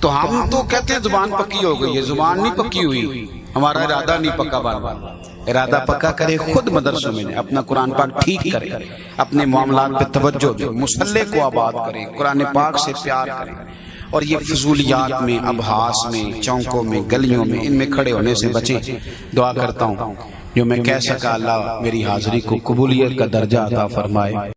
A: تو ہم تو کہتے ہیں زبان پکی ہو گئی ہے، زبان نہیں پکی ہوئی، ہمارا ارادہ نہیں پکا بنا۔ ارادہ پکا کرے، خود مدرسوں میں اپنا قرآن پاک ٹھیک کرے، اپنے معاملات پہ توجہ دے، مصلے کو آباد کریں، قرآن پاک سے پیار کریں، اور یہ فضولیات میں، ابحاث میں، چوکوں میں، گلیوں میں، ان میں کھڑے ہونے سے بچیں۔ دعا کرتا ہوں جو میں کہہ سکا اللہ میری حاضری کو قبولیت کا درجہ عطا فرمائے۔